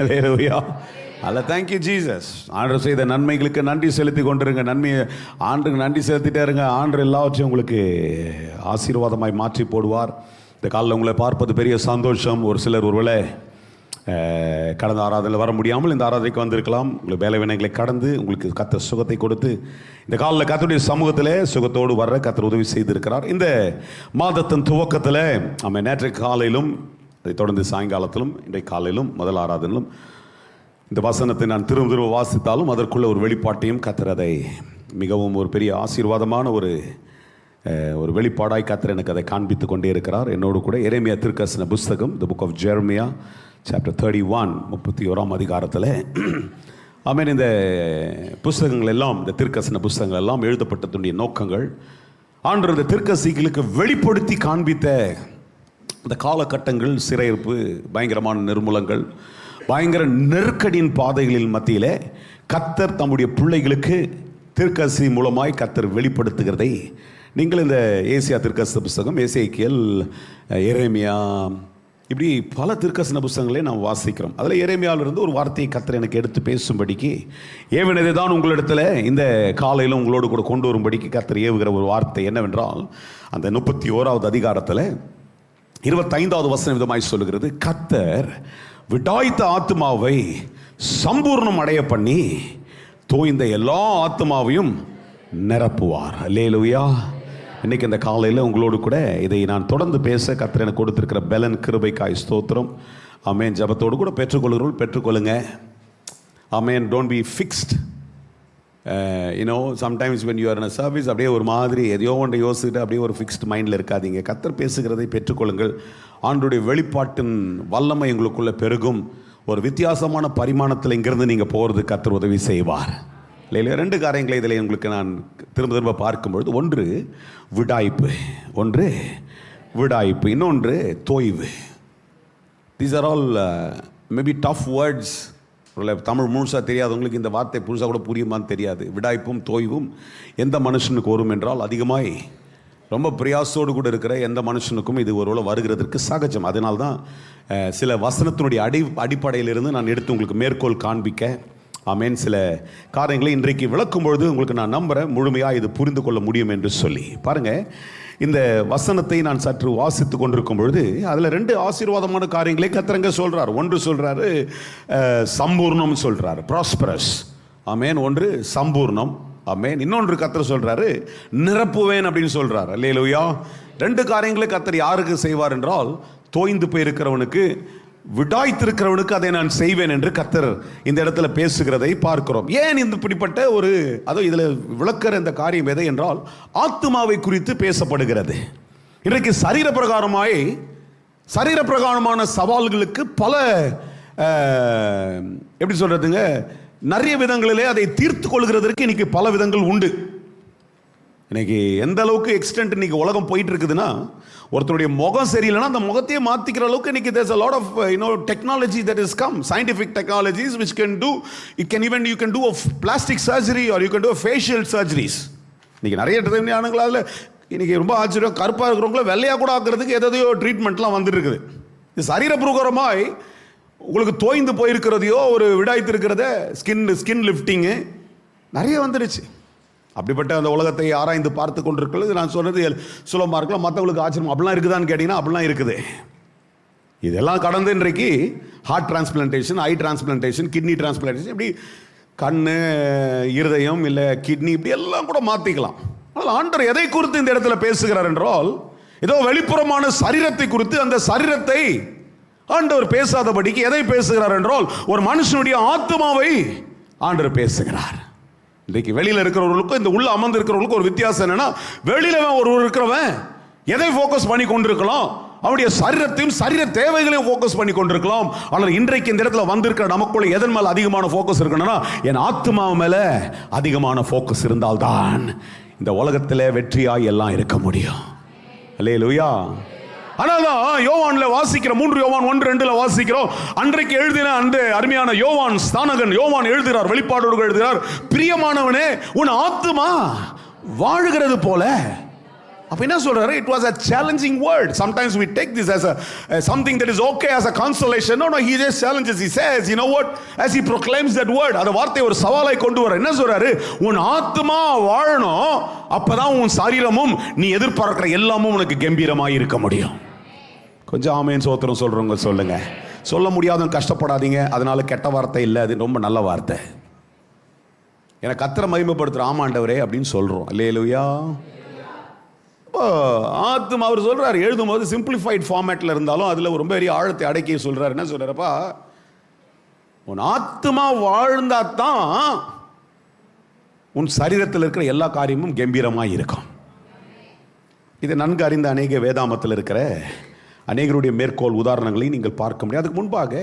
அல்லேலூயா. அல்ல, thank you Jesus. ஆண்டவர் செய்த நன்மைகளுக்கு நன்றி செலுத்தி கொண்டிருங்க. நன்மையை ஆண்டுக்கு நன்றி செலுத்திட்டே இருங்க. ஆண்டு எல்லாவற்றையும் உங்களுக்கு ஆசீர்வாதமாய் மாற்றி போடுவார். இந்த காலையில் உங்களை பார்ப்பது பெரிய சந்தோஷம். ஒரு சிலர் ஒருவேளை கடந்த ஆராதனையில் வர முடியாமல் இந்த ஆராதனைக்கு வந்திருக்கலாம். உங்களுக்கு வேலை வினைகளை கடந்து உங்களுக்கு கர்த்தர் சுகத்தை கொடுத்து இந்த காலையில் கர்த்தருடைய சமூகத்தில் சுகத்தோடு வர்ற கர்த்தர் உதவி செய்திருக்கிறார். இந்த மாதத்தின் துவக்கத்தில் நம்ம நேற்றைய காலையிலும் அதை தொடர்ந்து சாயங்காலத்திலும் இன்றைக்கு காலையிலும் முதல் ஆராதனையிலும் இந்த வசனத்தை நான் திரும்ப வாசித்தாலும் அதற்குள்ள ஒரு வெளிப்பாட்டையும் கர்த்தர் அதை மிகவும் ஒரு பெரிய ஆசீர்வாதமான ஒரு வெளிப்பாடாய் கர்த்தர் எனக்கு அதை காண்பித்து கொண்டே இருக்கிறார். என்னோடு கூட எரேமியா தீர்க்கதரிசன புஸ்தகம், the book of Jeremiah chapter 31 31ஆம் அதிகாரத்தில் ஆமென். இந்த புஸ்தகங்கள் எல்லாம், இந்த தீர்க்கதரிசன புஸ்தகங்கள் எல்லாம் எழுதப்பட்டதுடைய நோக்கங்கள் ஆண்டவர் இந்த தீர்க்கதரிசிகளுக்கு வெளிப்படுத்தி காண்பித்த இந்த காலகட்டங்கள், சிறையிருப்பு, பயங்கரமான நிர்மூலங்கள், பயங்கர நெருக்கடியின் பாதைகளின் மத்தியிலே கர்த்தர் தம்முடைய பிள்ளைகளுக்கு தீர்க்கதரிசி மூலமாய் கர்த்தர் வெளிப்படுத்துகிறதை நீங்கள் இந்த ஏசியா தீர்க்கதரிசன புஸ்தகம், எசேக்கியேல், எரேமியா, இப்படி பல தீர்க்கதரிசன புஸ்தகங்களே நாம் வாசிக்கிறோம். அதில் எரேமியாவிலிருந்து ஒரு வார்த்தையை கர்த்தர் எனக்கு எடுத்து பேசும்படிக்கு ஏவினதை தான் உங்களிடத்தில் இந்த காலையில் உங்களோடு கூட கொண்டு வரும்படிக்கு கர்த்தர் ஏவுகிற ஒரு வார்த்தை என்னவென்றால், அந்த 31வது அதிகாரத்தில் 25வது வசனம் விதமாய் சொல்லுகிறது, கர்த்தர் விடாய்த்த ஆத்மாவை சம்பூர்ணம் அடைய பண்ணி தோய்ந்த எல்லா ஆத்மாவையும் நிரப்புவார். அல்லேலூயா. இன்னைக்கு இந்த காலையில் உங்களோடு கூட இதை நான் தொடர்ந்து பேச கர்த்தர் எனக்கு கொடுத்திருக்கிற பலன் கிருபைக்காய் ஸ்தோத்திரம். ஆமென். ஜபத்தோடு கூட பெற்றுக்கொள்கிறோம், பெற்றுக்கொள்ளுங்க. Amen. Don't be fixed. Sometimes when you are in a service அப்படியே ஒரு மாதிரி எதையோ ஒன்றை யோசிச்சுட்டு அப்படியே ஒரு ஃபிக்ஸ்ட் மைண்டில் இருக்காதீங்க. கர்த்தர் பேசுகிறதை பெற்றுக்கொள்ளுங்கள். ஆண்டவருடைய வெளிப்பாட்டின் வல்லமை எங்களுக்குள்ளே பெருகும். ஒரு வித்தியாசமான பரிமாணத்தில் இங்கிருந்து நீங்கள் போகிறது கர்த்தர் உதவி செய்வார். இல்லையா? 2 காரியங்களை இதில் உங்களுக்கு நான் திரும்ப பார்க்கும்பொழுது, ஒன்று விடாய்ப்பு, இன்னொன்று தோய்வு. These are all maybe tough words. Tamil முழுசாக தெரியாதவங்களுக்கு இந்த வார்த்தை புதுசாக கூட புரியுமான்னு தெரியாது. விடாய்ப்பும் தோய்வும் எந்த மனுஷனுக்கு வரும் என்றால், அதிகமாய் ரொம்ப பிரயாசோடு கூட இருக்கிற எந்த மனுஷனுக்கும் இது ஒருவேளை வருகிறதற்கு சகஜம். அதனால்தான் சில வசனத்தினுடைய அடிப்படையிலிருந்து நான் எடுத்து உங்களுக்கு மேற்கோள் காண்பிக்க ஆமென் சில காரியங்களை இன்றைக்கு விளக்கும் பொழுது உங்களுக்கு நான் நம்புகிறேன் முழுமையாக இது புரிந்து கொள்ள முடியும் என்று சொல்லி. பாருங்கள், இந்த வசனத்தை நான் சற்று வாசித்து கொண்டிருக்கும் பொழுது அதில் 2 ஆசீர்வாதமான காரியங்களை கர்த்தர் சொல்கிறார். ஒன்று சொல்கிறாரு சம்பூர்ணம் சொல்கிறார், ப்ராஸ்பரஸ். ஆமென். ஒன்று சம்பூர்ணம். ஆமென். இன்னொன்று கர்த்தர் சொல்கிறாரு நிரப்புவேன் அப்படின்னு சொல்கிறார். அல்லேலூயா. 2 காரியங்களை கர்த்தர் யாருக்கு செய்வார் என்றால், தோய்ந்து போயிருக்கிறவனுக்கு, விடாய்த்திருக்கிறவனுக்கு அதை நான் செய்வேன் என்று கர்த்தர் இந்த இடத்துல பேசுகிறதை பார்க்கிறோம். ஏன் இந்த இப்படிப்பட்ட ஒரு இதில் விளக்கிற இந்த காரியம் எதை என்றால், ஆத்மாவை குறித்து பேசப்படுகிறது. இன்றைக்கு சரீரப்பிரகாரமான சவால்களுக்கு பல எப்படி சொல்றதுங்க, நிறைய விதங்களிலே அதை தீர்த்து கொள்கிறதற்கு இன்னைக்கு பல விதங்கள் உண்டு. இன்னைக்கு எந்த அளவுக்கு எக்ஸ்டென்ட் இன்னைக்கு உலகம் போயிட்டு இருக்குதுன்னா, ஒருத்தருடைய முகம் சரியில்லைன்னா அந்த முகத்தையே மாற்றிக்கிற அளவுக்கு இன்னைக்கு there's a lot of technology that has come, scientific technologies which can do, you can do a plastic surgery or you can do a facial surgeries. இன்னைக்கு நிறைய ட்ரீட்மெண்ட் அதில் இன்னைக்கு ரொம்ப ஆச்சரியம், கருப்பாக இருக்கிறவங்கள வெள்ளையாக கூட ஆக்குறதுக்கு எதையோ ட்ரீட்மெண்ட்லாம் வந்துட்டு இருக்குது. இது சரீரப்பிரகாரமாய் உங்களுக்கு தோய்ந்து போயிருக்கிறதையோ ஒரு விடாய்த்திருக்கிறத ஸ்கின் லிஃப்டிங்கு நிறைய வந்துடுச்சு. அப்படிப்பட்ட அந்த உலகத்தை ஆராய்ந்து பார்த்து கொண்டிருக்கிறது நான் சொன்னது சுலபமாக இருக்கலாம். மற்றவங்களுக்கு ஆச்சரியம் அப்படிலாம் இருக்குதான்னு கேட்டிங்கன்னா அப்படிலாம் இருக்குது. இதெல்லாம் கடந்து இன்றைக்கு ஹார்ட் டிரான்ஸ்பிளான்டேஷன், ஐ டிரான்ஸ்பிளான்டேஷன், கிட்னி டிரான்ஸ்பிளான்டேஷன், இப்படி கண், இருதயம், இல்லை கிட்னி, இப்படி எல்லாம் கூட மாற்றிக்கலாம். ஆனால் ஆண்டவர் எதை குறித்து இந்த இடத்துல பேசுகிறார் என்றால், ஏதோ வெளிப்புறமான சரீரத்தை குறித்து, அந்த சரீரத்தை ஆண்டவர் பேசாதபடிக்கு எதை பேசுகிறார் என்றால், ஒரு மனுஷனுடைய ஆத்மாவை ஆண்டவர் பேசுகிறார். இன்றைக்கு வெளியில் இருக்கிறவர்களுக்கும் இந்த உள்ள அமர்ந்து இருக்கிறவர்களுக்கும் ஒரு வித்தியாசம் என்னன்னா, வெளியில ஒருவர் இருக்கிறவன் எதை ஃபோக்கஸ் பண்ணி கொண்டிருக்கலாம், அவனுடைய சரீரத்தையும் சரீர தேவைகளையும் ஃபோக்கஸ் பண்ணி கொண்டிருக்கலாம். ஆனால் இன்றைக்கு இந்த இடத்துல வந்திருக்கிற நமக்குள்ள எதன் மேல அதிகமான ஃபோக்கஸ் இருக்கணும்னா, என் ஆத்மா மேல அதிகமான ஃபோக்கஸ் இருந்தால்தான் இந்த உலகத்தில் வெற்றியாய் எல்லாம் இருக்க முடியும். அல்லேலூயா. அதனால்தான் யோவான்ல வாசிக்கிற 3 யோவான் 1:2 வாசிக்கிறோம். அன்றைக்கு எழுதின அந்த அருமையான யோவான் ஸ்தானகன் யோவான் எழுதுகிறார், வெளிப்பாடோடு எழுதுகிறார், பிரியமானவனே, உன் ஆத்துமா வாழுகிறது போல அப்ப என்ன சொல்றாரு? It was a challenging word. Sometimes we take this as something that is okay as a consolation. No, he just challenges. He says, you know what? As he proclaims that word, அந்த வார்த்தை ஒரு சவாலை கொண்டு வர என்ன சொல்றாரு? உன் ஆத்மா வாழணும், அப்பதான் உன் சரீரமும் நீ எதிர்பார்க்கிற எல்லாமும் உனக்கு கம்பீரமாய் இருக்க முடியும். கொஞ்சம் ஆமென் சோத்திரம் சொல்றவங்க சொல்லுங்க. சொல்ல முடியாதவங்க கஷ்டப்படாதீங்க. அதனால கெட்ட வார்த்தை இல்லை, அது ரொம்ப நல்ல வார்த்தை. எனக்கு கர்த்தரை மகிமைப்படுத்துற ஆமாண்டவரே அப்படின்னு சொல்றோம். அல்லேலூயா. ஆத்மா அவர் சொல்றாரு, எழுதும்போது சிம்பிளிஃபைட் ஃபார்மேட்ல இருந்தாலும் அதுல ரொம்ப பெரிய ஆழத்தை அடக்கி சொல்றாரு. என்ன சொல்றாருப்பா? உன் ஆத்மா வாழ்ந்தாதான் உன் சரீரத்தில் இருக்கிற எல்லா காரியமும் கம்பீரமாய் இருக்கும். இதை நன்கு அறிந்த அநேக வேதாமத்தில் இருக்கிற அநேகருடைய மேற்கோள் உதாரணங்களை நீங்கள் பார்க்க முடியும். அதுக்கு முன்பாக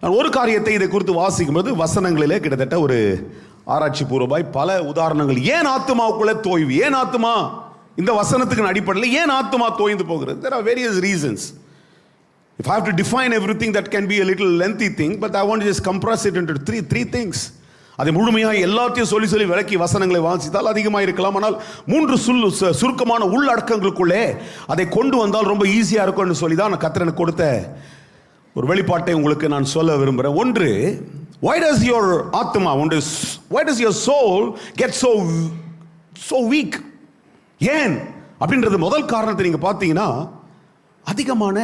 நான் ஒரு காரியத்தை இதை குறித்து வாசிக்கும்போது வசனங்களிலே கிட்டத்தட்ட ஒரு ஆராய்ச்சி பூர்வமாய் பல உதாரணங்கள். ஏன் ஆத்மாவுக்குள்ள தோய்வு? ஏன் ஆத்மா இந்த வசனத்துக்கு அடிப்படையில் ஏன் ஆத்மா தோய்ந்து போகிறது? There are various reasons. If I have to define everything, that can be a little lengthy thing, but I want to just compress it into three things. அதை முழுமையாக எல்லாத்தையும் சொல்லி விளக்கி வசனங்களை வாசித்தால் அதிகமாக இருக்கலாம். ஆனால் 3 சுருக்கமான உள்ளடக்கங்களுக்குள்ளே அதை கொண்டு வந்தால் ரொம்ப ஈஸியாக இருக்கும்னு சொல்லி தான் நான் கர்த்தருக்கு கொடுத்த ஒரு வெளிப்பாட்டை உங்களுக்கு நான் சொல்ல விரும்புகிறேன். ஒன்று, why does your ஆத்மா, why does your soul get so weak? ஏன் அப்படின்றது முதல் காரணத்தை நீங்க பார்த்தீங்கன்னா, அதிகமான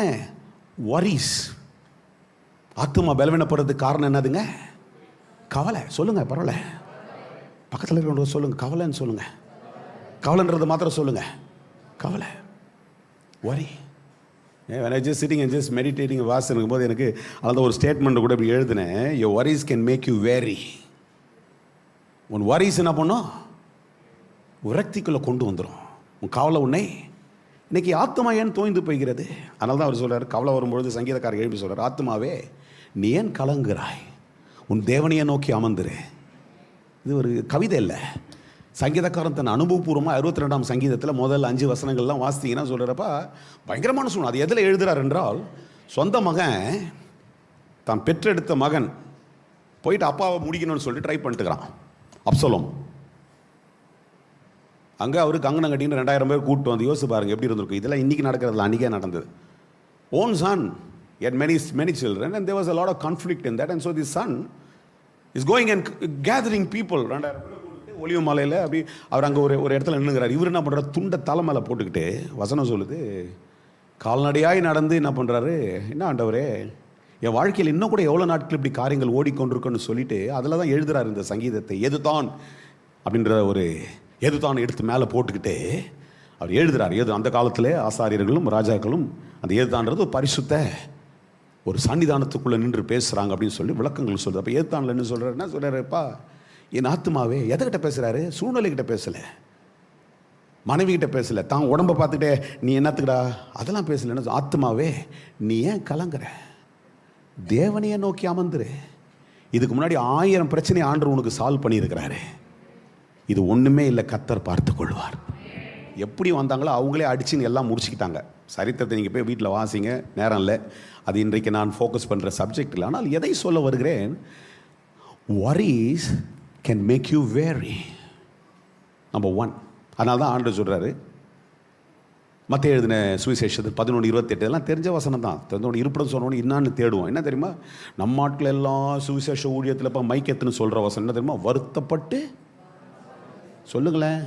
worries. ஆத்மா பலவீனப்படுறதுக்கு காரணம் என்னதுங்க? கவலை. சொல்லுங்க, பரவாயில்ல, பக்கத்தில் இருக்கிறவங்க சொல்லுங்க, கவலைன்னு சொல்லுங்க. கவலைன்றது மாத்திரம் சொல்லுங்க, கவலை, worry. When I just sitting and just meditating வாசிக்கும் போது எனக்கு அந்த ஒரு ஸ்டேட்மெண்ட் கூட இப்படி எழுதினேன். your worries can make you weary. உன் worries என்ன பண்ணும்? விரக்திக்குள்ள கொண்டு வந்துடும். உன் கவலை உன்னை இன்னைக்கு ஆத்மா ஏன் தோய்ந்து போய்கிறது? அதனால தான் அவர் சொல்றாரு, கவலை வரும்பொழுது சங்கீதக்காரர் எழுப்பி சொல்றாரு, ஆத்மாவே நீ ஏன் கலங்குறாய்? உன் தேவனையை நோக்கி அமர்ந்துரு. இது ஒரு கவிதை இல்லை. சங்கீதக்காரன் தன் அனுபவபூர்வமாக 62ஆம் சங்கீதத்தில் முதல் 5 வசனங்கள்லாம் வாசித்தீங்கன்னா சொல்கிறப்பா பயங்கரமான சூழ்நிலை. அது எதில் எழுதுறார் என்றால், சொந்த மகன் தான் பெற்றெடுத்த மகன் போயிட்டு அப்பாவை முடிக்கணும்னு சொல்லிட்டு ட்ரை பண்ணிட்டுக்கிறான். அப்சலோம் அங்கே அவருக்கு கங்கணம் கட்டின்னு 2000 பேர் கூப்பிட்டு வந்து யோசிச்சு பாருங்க எப்படி இருந்திருக்கும். இதெல்லாம் இன்றைக்கி நடக்கிறதுல அன்றைக்கே நடந்தது. Own Sun had many children and there was a lot of conflict in that, and so this son is going and gathering people. 2000 பேர் ஒளிவு மலையில் அப்படி அவர் அங்கே ஒரு இடத்துல நின்றுங்கிறார். இவர் என்ன பண்ணுறாரு? துண்டை தலை மேலே போட்டுக்கிட்டு, வசனம் சொல்லுது, கால்நடையாய் நடந்து என்ன பண்ணுறாரு? என்ன ஆண்டவரே, என் வாழ்க்கையில் இன்னும் கூட எவ்வளோ நாட்கள் இப்படி காரியங்கள் ஓடிக்கொண்டிருக்குன்னு சொல்லிட்டு அதில் தான் எழுதுறாரு இந்த சங்கீதத்தை. எதுதான் அப்படின்ற ஒரு எதுதான் எடுத்து மேலே போட்டுக்கிட்டு அவர் எழுதுறார். அந்த காலத்தில் ஆசாரியர்களும் ராஜாக்களும் அந்த எதுதான்றது பரிசுத்த ஒரு சன்னிதானத்துக்குள்ளே நின்று பேசுகிறாங்க அப்படின்னு சொல்லி விளக்கங்கள் சொல்லுது. அப்போ எதுதானில் என்ன சொல்கிறார்? என்ன சொல்கிறாருப்பா? என் ஆத்மாவே. எதைக்கிட்ட பேசுகிறாரு? சூழ்நிலைக்கிட்ட பேசலை, மனைவி கிட்ட பேசலை, தான் உடம்பை பார்த்துட்டே நீ என்னத்துக்கடா அதெல்லாம் பேசலை. என்ன ஆத்மாவே நீ ஏன் கலங்குற? தேவனையை நோக்கி அமர்ந்துரு. இதுக்கு முன்னாடி 1000 பிரச்சனை ஆண்டு உனக்கு சால்வ் பண்ணியிருக்கிறாரு. இது ஒன்றுமே இல்லை, கர்த்தர் பார்த்து கொள்வார். எப்படி வந்தாங்களோ அவங்களே அடிச்சுன்னு எல்லாம் முடிச்சுக்கிட்டாங்க. சரித்திரத்தை நீங்கள் போய் வீட்டில் வாசிங்க, நேரம் இல்லை, அது இன்றைக்கு நான் ஃபோக்கஸ் பண்ணுற சப்ஜெக்ட் இல்லை. ஆனால் எதை சொல்ல வருகிறேன்? worries can make you weary. Number 1. அதனால தான் ஆண்டவர் சொல்கிறாரு, மத்தேயு எழுதின சுவிசேஷத்தில் 11:28 எல்லாம் தெரிஞ்ச வசனம் தான். தெரிஞ்சவனு இருப்பிடம் சொன்னவனு என்னான்னு தேடுவோம். என்ன தெரியுமா? நம்ம ஆட்கள் எல்லாம் சுவிசேஷ ஊழியத்தில் இப்போ மைக்கெத்துன்னு சொல்கிற வசனம் என்ன தெரியுமா? வருத்தப்பட்டு சொல்லுங்களேன்,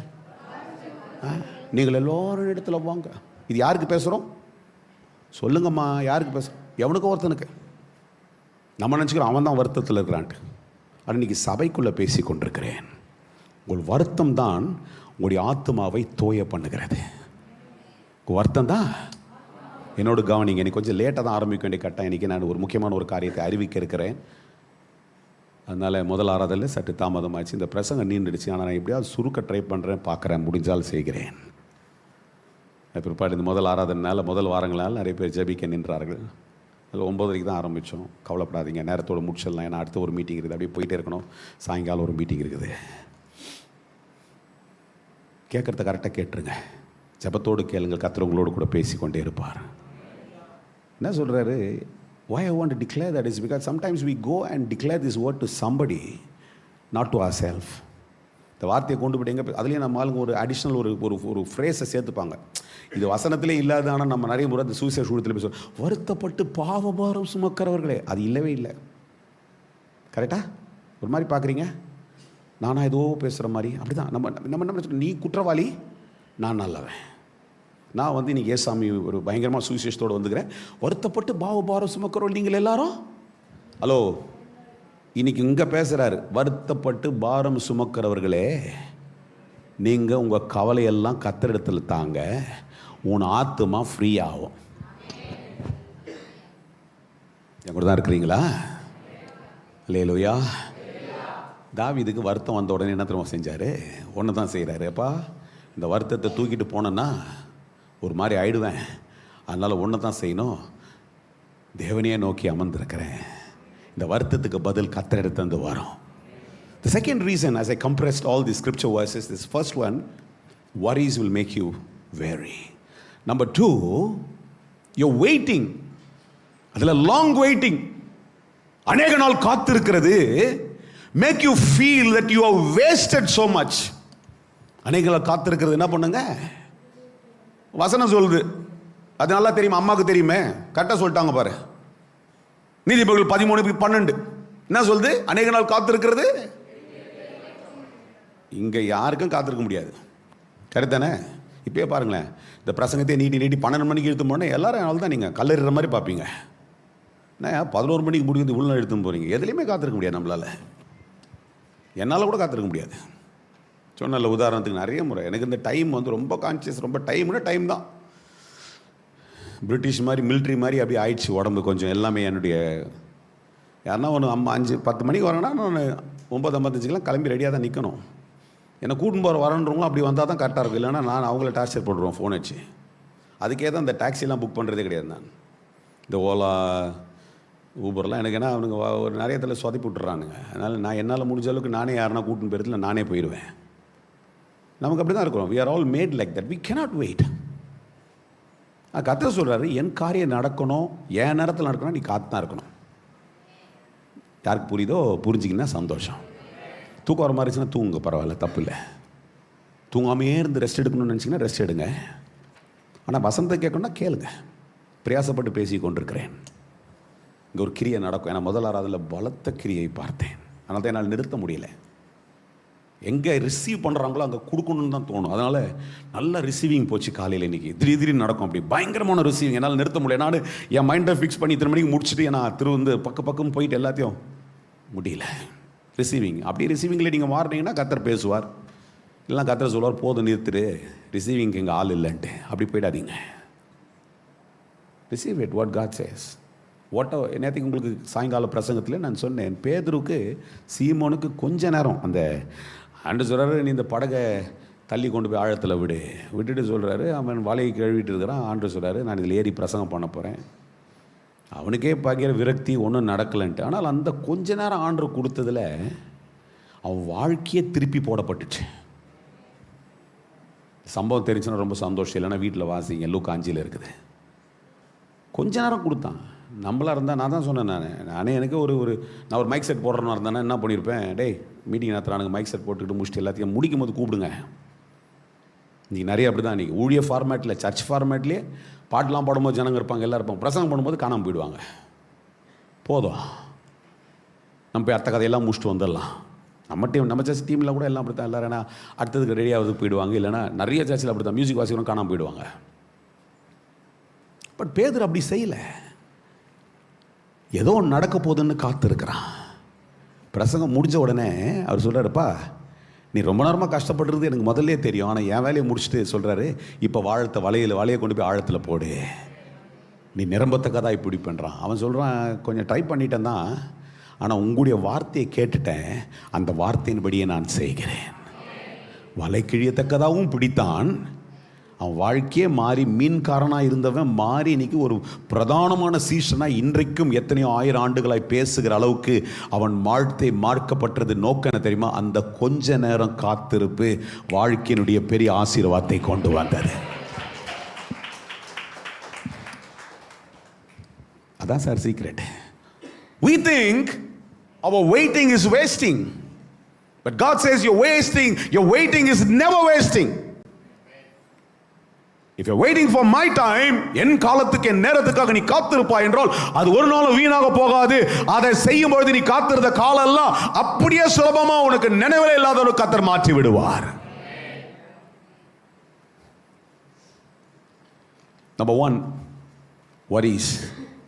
நீங்கள் எல்லோரும் இடத்துல வாங்க. இது யாருக்கு பேசுகிறோம்? சொல்லுங்கம்மா, யாருக்கு பேசுகிறோம்? எவனுக்கு ஒருத்தனுக்கு. நம்ம நினச்சிக்கிறோம் அவன் தான் வருத்தத்தில் இருக்கிறான்ட்டு. ஆனால் இன்றைக்கி சபைக்குள்ளே பேசி கொண்டிருக்கிறேன். உங்கள் வருத்தம் தான் உங்களுடைய ஆத்மாவை தோய பண்ணுகிறது. வருத்தம் தான் என்னோட கவனிங்க. இன்னைக்கு கொஞ்சம் லேட்டாக தான் ஆரம்பிக்க வேண்டிய கட்டம். இன்றைக்கி நான் ஒரு முக்கியமான ஒரு காரியத்தை அறிவிக்க இருக்கிறேன். அதனால் முதல் ஆராதனையில் சற்று தாமதமாகிடுச்சு. இந்த பிரசங்கம் நீண்டுடுச்சு. ஆனால் நான் எப்படியாவது சுருக்க ட்ரை பண்ணுறேன், பார்க்குறேன், முடிஞ்சால் செய்கிறேன். பிற்பாடு இந்த முதல் ஆராதனைனால முதல் வாரங்களால் நிறைய பேர் ஜபிக்க நின்றார்கள். அதில் 9:30 தான் ஆரம்பித்தோம். கவலைப்படாதீங்க, நேரத்தோடு முடிச்சிடலாம். ஏன்னா அடுத்த ஒரு மீட்டிங் இருக்குது, அப்படியே போயிட்டே இருக்கணும். சாயங்காலம் ஒரு மீட்டிங் இருக்குது. கேட்குறத கரெக்டாக கேட்டுருங்க, ஜபத்தோடு கேளுங்கள், கர்த்தர் உங்களோடு கூட பேசிக்கொண்டே இருப்பார். என்ன சொல்கிறாரு? Why I want to declare that is because sometimes we go and declare this word to somebody, not to ourselves. இந்த வார்த்தையை கொண்டு போய்ட்டு எங்கே அதுலேயும் நம்ம ஆளுங்க ஒரு அடிஷ்னல் ஒரு ஃப்ரேஸை சேர்த்துப்பாங்க. இது வசனத்திலே இல்லாத, ஆனால் நம்ம நிறைய முறை அந்த சுவிசேஷ ஊழியத்தில் பேசுவோம், வருத்தப்பட்டு பாவபாரம் சுமக்கிறவர்களே. அது இல்லவே இல்லை. கரெக்டாக ஒரு மாதிரி பார்க்குறீங்க, நானா ஏதோ பேசுகிற மாதிரி. அப்படி தான் நம்ம என்ன, நீ குற்றவாளி, நான் நல்லவன். நான் இன்றைக்கி ஏசாமி ஒரு பயங்கரமாக சுவிசேஷத்தோடு வந்துக்கிறேன். வருத்தப்பட்டு பாவபாரம் சுமக்கிறவர்கள் நீங்கள் எல்லாரும், ஹலோ, இன்னைக்கு இங்கே பேசுகிறாரு, வருத்தப்பட்டு பாரம் சுமக்கிறவர்களே நீங்கள் உங்கள் கவலையெல்லாம் கர்த்தரிடத்தில் தாங்க, உன் ஆத்துமா ஃப்ரீ ஆகும். என் கூட தான் இருக்கிறீங்களா? அல்லேலூயா. தாவீதுக்கு வருத்தம் வந்த உடனே என்ன தெரியுமா செஞ்சார்? ஒன்று தான் செய்கிறாரு, அப்பா இந்த வருத்தத்தை தூக்கிட்டு போனேன்னா ஒரு மாதிரி ஆயிடுவேன், அதனால் ஒன்று தான் செய்யணும், தேவனையே நோக்கி அமர்ந்திருக்கிறேன், இந்த வருத்தத்துக்கு பதில் கர்த்தரிடத்திலிருந்து வரும். The second reason, as I compressed all the scripture verses, this first one, worries will make you weary. Number 2, you're waiting. அதில் long waiting, அநேக நாள் காத்திருக்கிறது make you feel that you have wasted so much. அநேக நாள் காத்திருக்கிறது என்ன பண்ணுங்க? வசனம் சொல்லுது, அது நல்லா தெரியுமா, அம்மாவுக்கு தெரியுமே, கரெக்டாக சொல்லிட்டாங்க பாரு. நீதிபதிகள் 13:12 என்ன சொல்லுது? அநேக நாள் காத்திருக்கிறது. இங்கே யாருக்கும் காத்திருக்க முடியாது. கரெக்ட் தானே? இப்பயே பாருங்களேன், இந்த பிரசங்கத்தை நீட்டி 12 மணிக்கு எடுத்து போனேன், எல்லாரும் அதனால தான் நீங்கள் கல்லறிற மாதிரி பார்ப்பீங்க. நான் 11 மணிக்கு முடிக்கிறது உள்ள எடுத்துன்னு போகிறீங்க. எதுலேயுமே காத்திருக்க முடியாது நம்மளால். என்னால் கூட காத்திருக்க முடியாது. சொன்னல உதாரணத்துக்கு நிறைய முறை எனக்கு இந்த டைம் ரொம்ப கான்சியஸ், ரொம்ப டைம்னா டைம் தான். பிரிட்டிஷ் மாதிரி மிலிட்ரி மாதிரி அப்படி ஆயிடுச்சு உடம்பு கொஞ்சம் எல்லாமே. என்னுடைய யாருன்னா ஒன்று 5-10 மணிக்கு வரேன்னா நான் 9:55 கிளம்பி ரெடியாக தான் நிற்கணும். என்னை கூட்டின்னு போகிற வரன்றவங்களும் அப்படி வந்தால் தான் கரெக்டாக இருக்கும். இல்லைன்னா நான் அவங்கள டார்ச்சர் போட்டுருவேன் ஃபோன் வச்சு. அதுக்கே தான் இந்த டாக்ஸிலாம் புக் பண்ணுறதே கிடையாது. நான் இந்த ஓலா ஊபர்லாம் எனக்கு ஏன்னா அவனுங்க ஒரு நிறைய இடத்துல சொதப்பி விட்டுறானுங்க. அதனால் நான் என்னால் முடிஞ்ச அளவுக்கு நானே யாருன்னா கூட்டின்னு போயிருத்துல நானே போயிடுவேன். நமக்கு அப்படி தான் இருக்கிறோம். we are all made like that. we cannot wait. கர்த்தர் சொல்கிறாரு, என் காரியம் நடக்கணும், என் நேரத்தில் நடக்கணும், நீ காத்து தான் இருக்கணும். யாருக்கு புரியுதோ புரிஞ்சிங்கன்னா சந்தோஷம். தூக்கம் வர மாதிரி இருந்துச்சுன்னா தூங்குங்க, பரவாயில்ல, தப்பு இல்லை. தூங்காமையே இருந்து ரெஸ்ட் எடுக்கணும்னு நினச்சிங்கன்னா ரெஸ்ட் எடுங்க. ஆனால் வசனத்தை கேட்கணும்னா கேளுங்க. பிரயாசப்பட்டு பேசி கொண்டிருக்கிறேன். இங்கே ஒரு கிரியை நடக்கும். ஏன்னா முதல் அதில் பலத்த கிரியை பார்த்தேன். அதனால தான் என்னால் நிறுத்த முடியல. எங்கே ரிசீவ் பண்ணுறாங்களோ அங்கே கொடுக்கணும்னு தான் தோணும். அதனால் நல்ல ரிசீவிங் போச்சு காலையில். இன்றைக்கி திடீர்னு நடக்கும் அப்படி பயங்கரமான ரிசீவிங். என்னால் நிறுத்த முடியல. நான் என் மைண்டை ஃபிக்ஸ் பண்ணி 3 மணிக்கு முடிச்சுட்டு நான் பக்கம் போயிட்டு எல்லாத்தையும் முடியல. ரிசீவிங் அப்படி ரிசீவிங்கில் நீங்கள் மாறினீங்கன்னா கர்த்தர் பேசுவார். இல்லைனா கர்த்தர் சொல்லுவார், போதும் நிறுத்துரு, ரிசீவிங்க்கு எங்கள் ஆள் இல்லைன்ட்டு. அப்படி போயிடாதீங்க. Receive it what God says. நேற்றுக்கு உங்களுக்கு சாயங்கால பிரசங்கத்தில் நான் சொன்னேன், பேதுருக்கு சீமோனுக்கு கொஞ்ச நேரம் அந்த ஆண்டு சொல்கிறாரு, நீ இந்த படகை தள்ளி கொண்டு போய் ஆழத்தில் விட்டுட்டு சொல்கிறாரு, அவன் வலையை கழுவிட்டு இருக்கிறான். ஆண்டு சொல்கிறாரு, நான் இதில் ஏறி பிரசங்கம் பண்ண போகிறேன். அவனுக்கே பார்க்கிற விரக்தி ஒன்றும் நடக்கலைன்ட்டு. ஆனால் அந்த கொஞ்ச நேரம் ஆண்டு கொடுத்ததில் அவன் வாழ்க்கையே திருப்பி போடப்பட்டுச்சு. சம்பவம் தெரிஞ்சுன்னா ரொம்ப சந்தோஷம். இல்லைன்னா வீட்டில் வாசிங்க, லூக்கா 5 இருக்குது. கொஞ்ச நேரம் கொடுத்தான். நம்மளாக இருந்தால் நான் தான் சொன்னேன், நானே எனக்கு நான் ஒரு மைக் செட் போடுறேன்னா இருந்தேன்னா என்ன பண்ணியிருப்பேன், டேய் மீட்டிங் நடத்துகிறானுங்க, மைக் செட் போட்டுக்கிட்டு முடிச்சுட்டு எல்லாத்தையும் முடிக்கும் போது கூப்பிடுங்க. இன்றைக்கி நிறைய அப்படி தான். இன்றைக்கி ஊழிய ஃபார்மேட்டில், சர்ச் ஃபார்மேட்லேயே பாட்டெலாம் பாடும்போது ஜனங்க இருப்பாங்க, எல்லாம் இருப்பாங்க. பிரசங்கம் பண்ணும்போது காணாமல் போயிடுவாங்க. போதும், நம்ம போய் அடுத்த கதையெல்லாம் முடிச்சுட்டு வந்துடலாம். நம்ம சர்ச் டீமில் கூட எல்லாம் அப்படி தான். எல்லோரும் ஏன்னா அடுத்ததுக்கு ரெடியாகிறதுக்கு போயிடுவாங்க. இல்லைனா நிறைய சர்ச்சில் அப்படி தான், மியூசிக் வாசிக்கிறோம் காணாமல் போயிடுவாங்க. பட் பேதுரு அப்படி செய்யலை. ஏதோ ஒன்று நடக்க போகுதுன்னு காத்திருக்கிறான். பிரசங்கம் முடிஞ்ச உடனே அவர் சொல்கிறாருப்பா, நீ ரொம்ப நேரமாக கஷ்டப்படுறது எனக்கு முதல்லே தெரியும், ஆனால் என் வேலையை முடிச்சுட்டு சொல்கிறாரு, இப்போ வலையை கொண்டு போய் ஆழத்தில் போடு, நீ நிரம்பத்தக்கதாக இப்படி பண்ணுறான். அவன் சொல்கிறான், கொஞ்சம் ட்ரை பண்ணிட்டேன் தான், ஆனால் உங்களுடைய வார்த்தையை கேட்டுட்டேன், அந்த வார்த்தையின்படியே நான் செய்கிறேன். வலை கிழியத்தக்கதாகவும் பிடித்தான். அவன் வாழ்க்கையே மாறி, மீன்காரனாக இருந்தவன் மாறி இன்னைக்கு ஒரு பிரதானமான சீஷனாக இன்றைக்கும் எத்தனையோ 1000 ஆண்டுகளாய் பேசுகிற அளவுக்கு அவன் வாழ்க்கை மார்க்கப்பட்டது. நோக்கம் என்ன தெரியுமா? அந்த கொஞ்ச நேரம் காத்திருப்பு வாழ்க்கையினுடைய பெரிய ஆசீர்வாதத்தை கொண்டு வந்தது. அதான் sir secret. We think our waiting is wasting. But God says your waiting is never wasting. If you're waiting for my time, என் காலத்துக்கு என் நேரத்துக்காக நீ காத்திருப்பாய் என்றால் அது ஒரு நாளும் வீணாக போகாது. அதை செய்யும் பொழுது நீ காத்திருந்த காலம் எல்லாம் அப்படியே சுலபமா உனக்கு நினைவிலே இல்லாத ஒரு கர்த்தர் மாற்றி விடுவார். Number 1, worries.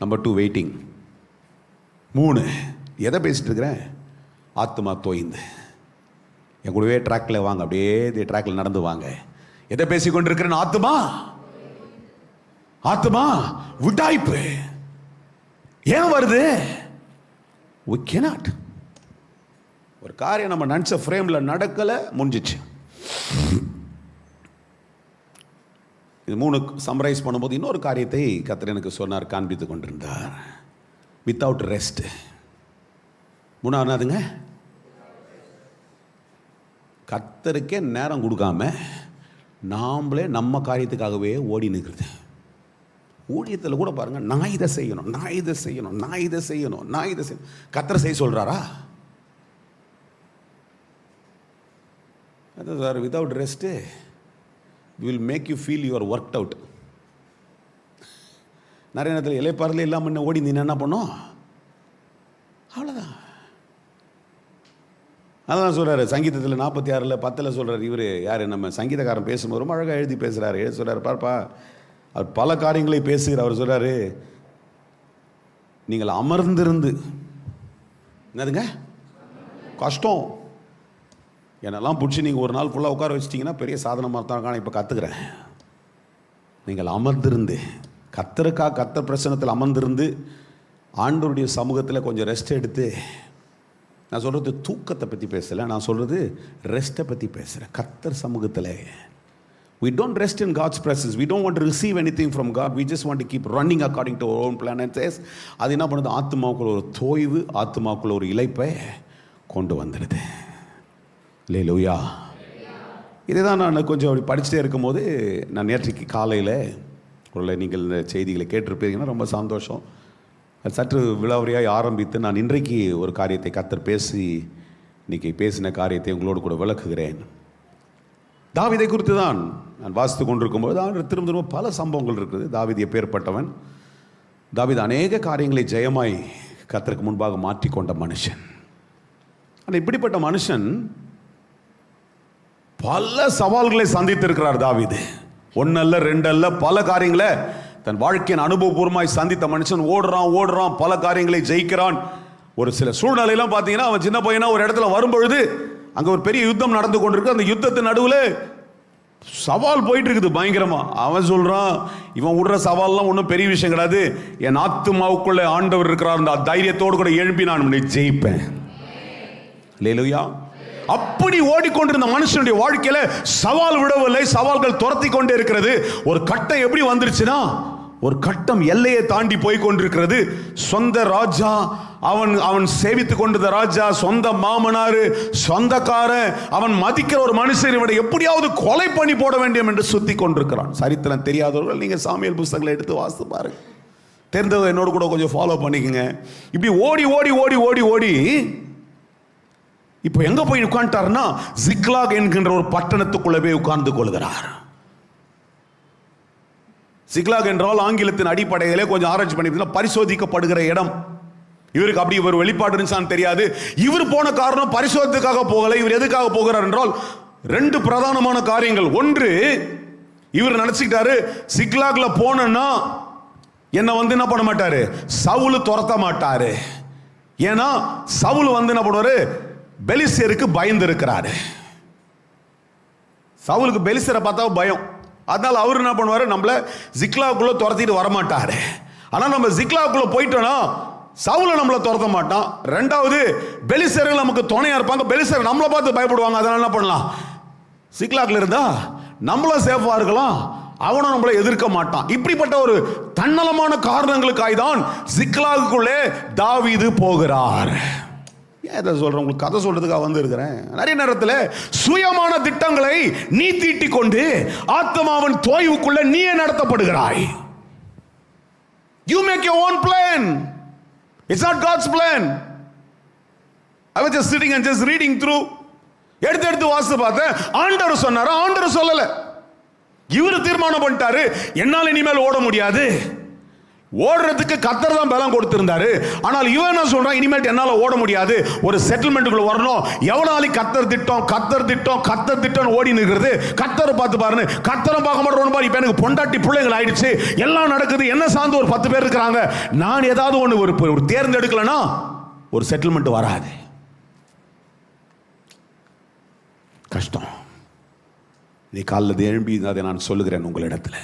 Number 2, waiting. 3, எதை பேசிட்டு இருக்கிறேன்? ஆத்மா தோய்ந்து. என் கூடவே ட்ராக்ல வாங்க, அப்படியே ட்ராக்ல நடந்து வாங்க. எதை பேசிக் கொண்டிருக்கிறேன்? ஆத்மா விடாய்ப்பு. ஏன் வருது? we cannot. ஒரு காரியம் நம்ம நினைச்ச ஃப்ரேம்ல நடக்கல, முடிஞ்சிச்சு. இது 3 சம்மரைஸ் பண்ணும்போது இன்னொரு காரியத்தை கர்த்தர் எனக்கு சொன்னார், காண்பித்து கொண்டிருந்தார். Without rest. 3ஆவதுங்க, கர்த்தருக்கே நேரம் கொடுக்காம நாமளே நம்ம காரியத்துக்காகவே ஓடி நிற்கிறது. ஊழியத்தில் கூட பாருங்க, நான் இதை செய்யணும், நான் இதை செய்யணும், நான் இதை செய்யணும், நான் இதை செய்யணும். கர்த்தர் செய்ய சொல்றாரா? அதான் sir, without rest will make you feel you are worked out. நிறைய நேரத்தில் இலைப்பாறுதல் இல்லாமல் என்ன ஓடி நீ என்ன பண்ணும்? அவ்வளோதான். அதான் சொல்கிறாரு சங்கீதத்தில் 46:10 சொல்கிறார். இவர் யார், நம்ம சங்கீதக்காரன் பேசும்போது ரொம்ப அழகாக எழுதி பேசுகிறாரு. சொல்கிறார், பார்ப்பா, அவர் பல காரியங்களை பேசுகிறார். அவர் சொல்கிறாரு, நீங்கள் அமர்ந்திருந்து, என்னதுங்க கஷ்டம், என்னெல்லாம் பிடிச்சி நீங்கள் ஒரு நாள் ஃபுல்லாக உட்கார வச்சிட்டிங்கன்னா பெரிய சாதனமாக தான். இப்போ கற்றுக்கிறேன், நீங்கள் அமர்ந்திருந்து கர்த்தருக்காக கர்த்தர் பிரசன்னத்தில் அமர்ந்திருந்து ஆண்டவருடைய சமூகத்தில் கொஞ்சம் ரெஸ்ட் எடுத்து, நான் சொல்கிறது தூக்கத்தை பற்றி பேசலை, நான் சொல்கிறது ரெஸ்ட்டை பற்றி பேசுகிறேன். கர்த்தர் சமூகத்தில் we don't rest in God's presence. We don't want to receive anything from God. We just want to keep running according to our own plan and says, அது என்ன பண்ணுது? ஆத்மாவுக்குள்ள ஒரு தோய்வு, ஆத்மாவுக்குள்ள ஒரு இளைப்பை கொண்டு வந்துடுது. அல்லேலூயா. இதுதான் நான் கொஞ்சம் அப்படி படிச்சுட்டே இருக்கும்போது, நான் நேற்றைக்கு காலையில் ஒரு நீங்கள் இந்த செய்திகளை கேட்டிருப்பீங்கன்னா ரொம்ப சந்தோஷம். சற்று விலாவரியாக ஆரம்பித்து நான் இன்றைக்கு ஒரு காரியத்தை கர்த்தர் பேசி இன்றைக்கி பேசின காரியத்தை உங்களோடு கூட விளக்குகிறேன். தாவீதை குறித்து தான் நான் வாசித்து கொண்டிருக்கும்போது திரும்ப திரும்ப பல சம்பவங்கள் இருக்குது. தாவீது எப்பேற்பட்டவன்? தாவீது அநேக காரியங்களை ஜெயமாய் கர்த்தருக்கு முன்பாக மாற்றிக்கொண்ட மனுஷன். ஆனால் இப்படிப்பட்ட மனுஷன் பல சவால்களை சந்தித்திருக்கிறார். தாவீது 1 அல்ல 2 அல்ல பல காரியங்களை தன் வாழ்க்கையின் அனுபவபூர்வமாய் சந்தித்த மனுஷன். ஓடுறான், பல காரியங்களை ஜெயிக்கிறான். ஒரு சில சூழ்நிலையெல்லாம் பார்த்தீங்கன்னா, அவன் சின்ன பையனா ஒரு இடத்துல வரும்பொழுது அங்கே ஒரு பெரிய யுத்தம் நடந்து கொண்டிருக்கு. அந்த யுத்தத்தின் நடுவில் சவால் போயிட்டு இருக்குது பயங்கரமா. அவன் சொல்றான், இவன் விடுற சவால்லாம் ஒன்றும் பெரிய விஷயம் கிடையாது, என் ஆத்துமாவுக்குள்ள ஆண்டவர் இருக்கிறார், அந்த தைரியத்தோடு கூட எழுப்பி நான் உன்னை ஜெயிப்பேன். அல்லேலூயா. அப்படி ஓடிக்கொண்டிருந்த மனுஷனுடைய வாழ்க்கையில சவால் விடவில்லை, சவால்கள் துரத்தி கொண்டே இருக்கிறது. ஒரு கட்டம் எப்படி வந்துருச்சுன்னா, ஒரு கட்டம் எல்லையை தாண்டி போய் கொண்டிருக்கிறது. சொந்த ராஜா, அவன் சேவித்து கொண்டிருந்த ராஜா, சொந்த மாமனாரு, சொந்தக்காரன், அவன் மதிக்கிற ஒரு மனுஷன் இவனை எப்படியாவது கொலை பண்ணி போட வேண்டும் என்று சுத்தி கொண்டிருக்கிறான். சரித்திரம் தெரியாதவர்கள் நீங்க சாமியல் புஸ்தகங்களை எடுத்து வாசித்து பாருங்க. தெரிந்தவங்க என்னோட கூட கொஞ்சம் ஃபாலோ பண்ணிக்கங்க. இப்படி ஓடி ஓடி ஓடி ஓடி ஓடி இப்போ எங்க போய் உட்கார்ந்துட்டாருன்னா, சிக்லாக் என்கின்ற ஒரு பட்டணத்துக்குள்ளவே உட்கார்ந்து கொள்கிறார். சிக்லாக் என்றால் ஆங்கிலத்தின் அடிப்படையிலே கொஞ்சம் ஆராய்ச்சி பண்ணி பரிசோதிக்கப்படுகிற இடம். இவருக்கு அப்படி ஒரு வெளிப்பாடு இருந்துச்சான்னு தெரியாது. இவர் போன காரணம் பரிசோதனைக்காக போகலை. இவர் எதுக்காக போகிறார் என்றால் 2 பிரதானமான காரியங்கள். ஒன்று, இவர் நினைச்சுக்கிட்டாரு சிக்லாக்ல போனா என்ன என்ன பண்ண மாட்டாரு, சவுல் துரத்த மாட்டாரு. ஏன்னா சவுல் என்ன பண்ணுவாரு, பெலிஸ்தருக்கு பயந்து இருக்கிறாரு. சவுலுக்கு பெலிஸ்தரை பார்த்தா பயம். அதனால அவர் என்ன பண்ணுவாரு, நம்மள சிக்லாக்குள்ள துரத்திட்டு வரமாட்டாரு. ஆனா நம்ம சிக்லாக்குள்ள போயிட்டோம்னா சவுல நம்மள துரத்த மாட்டான். 2வது, பெலிஸ்தர்கள் நமக்கு துணையா இருப்பாங்க. பெலிஸ்தர் நம்மளை பார்த்து பயப்படுவாங்க. அதனால என்ன பண்ணலாம், சிக்லாக்ல இருந்தா நம்மளும் சேஃபா இருக்கலாம், அவனும் நம்மளை எதிர்க்க மாட்டான். இப்படிப்பட்ட ஒரு தன்னலமான காரணங்களுக்காய் தான் சிக்லாகுக்குள்ளே தாவீது போகிறார். ஏன் சொல்றேன், உங்களுக்கு கதை சொல்றதுக்காக வந்து இருக்கிறேன். நிறைய நேரத்தில் சுயமான திட்டங்களை நீ தீட்டிக் கொண்டு ஆத்மாவின் தோய்வுக்குள்ள நீயே நடத்தப்படுகிறாய். You make your own plan. It's not God's plan. I was just sitting and just reading through எடுத்து எடுத்து வாசித்து பார்த்தேன். ஆண்டவர் சொன்னாரு, ஆண்டவர் சொல்லல. இவரு தீர்மானம் பண்ணிட்டாரு, என்னால் இனிமேல் ஓட முடியாது. ஓடுறதுக்கு கர்த்தர் தான் பலம் கொடுத்திருந்தாரு. ஆனால் இவன் என்ன சொல்றான், இனிமேல் என்னால ஓட முடியாது, ஒரு செட்டில்மெண்ட்டுக்குள்ள வரணும். எவ்வளவு நாளைக்கு கர்த்தர் திட்டம் கர்த்தர் திட்டம் கர்த்தர் திட்டம் ஓடி நிற்கிறது. கர்த்தரை பார்த்து பாருன்னு, கர்த்தரை பார்க்க மாட்டோம் பாரு. இப்ப எனக்கு பொண்டாட்டி பிள்ளைகள் ஆயிடுச்சு, எல்லாம் நடக்குது, என்ன சார்ந்து ஒரு 10 பேர் இருக்கிறாங்க. நான் ஏதாவது ஒன்று ஒரு தேர்ந்தெடுக்கலன்னா ஒரு செட்டில்மெண்ட் வராது. கஷ்டம். நீ காலையில் எழும்பி அதை நான் சொல்லுகிறேன் உங்களிடத்துல,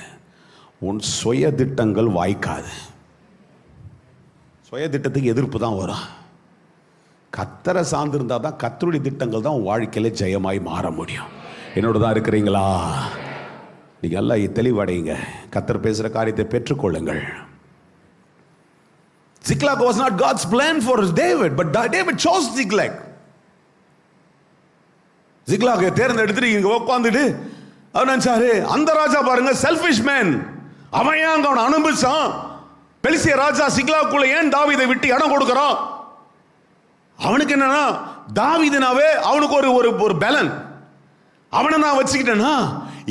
உன் சுய திட்டங்கள் வாய்க்காது. சுய திட்டத்துக்கு எதிர்ப்பு தான் வரும். கர்த்தரை சார்ந்திருந்தால் தான் கர்த்தருடைய திட்டங்கள் தான் வாழ்க்கையில ஜெயமாய் மாற முடியும். என்னோட தான் இருக்கிறீங்களா? நீங்கள் எல்லாம் தெளிவடைங்க. கர்த்தர் பேசுகிற காரியத்தை பெற்றுக்கொள்ளுங்கள். Ziklag was not God's plan for David, but David chose Ziklag. Ziklag தேர்ந்தெடுத்துட்டு இங்க உட்காந்துட்டு அவன் நினைச்சாரு, அந்த ராஜா பாருங்க செல்ஃபிஷ் மேன், அவன் ஏன் அவனை அனுபவிச்சான்? பெலிஸ்திய ராஜா சிக்லாக்குள்ள ஏன் தாவீதை விட்டு இடம் கொடுக்கறான்? அவனுக்கு என்னன்னா, தாவீதுனாவே அவனுக்கு ஒரு பலன். அவனை நான் வச்சுக்கிட்டேன்னா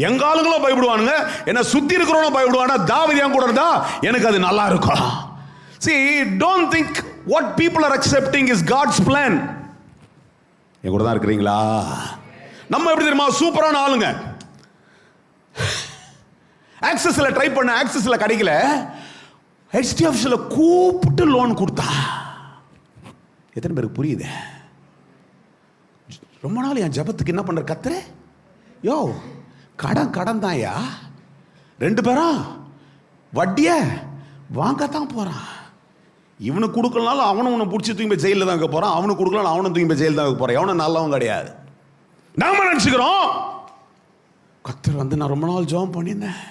எங்க ஆளுங்களும் பயப்படுவானுங்க, என்ன சுத்தி இருக்கிறவனும் பயப்படுவானா. தாவீது என் கூட இருந்தா எனக்கு அது நல்லா இருக்கும். See, don't think what people are accepting is God's plan. என் கூட தான் இருக்கிறீங்களா? நம்ம எப்படி தெரியுமா, சூப்பரான ஆளுங்க. ஆக்சஸ்ல ட்ரை பண்ண, ஆக்சஸ்ல கிடைக்கல, HDFCல கூப்பிட்டு லோன் கொடுத்தா. எத்தனை பேருக்கு புரியுது? ரொம்ப நாள் என் ஜபத்துக்கு என்ன பண்ற கத்துற? யோ கடன் தான்யா, 2 பேரும் வட்டிய வாங்கத்தான் போறான். இவனுக்கு கொடுக்கலனாலும் அவனும் உன்னை பிடிச்சி தூக்கி போய் ஜெயிலில் தான் வைக்க போறான், அவனுக்கு கொடுக்கலாம் அவனும் தூக்கி போய் ஜெயிலில் தான் வைக்க போறான். எவனும் நல்லவன் கிடையாது. நாம நினைச்சுக்கிறோம் கர்த்தர் வந்து நான் ரொம்ப நாள் ஜெபம் பண்ணியிருந்தேன்,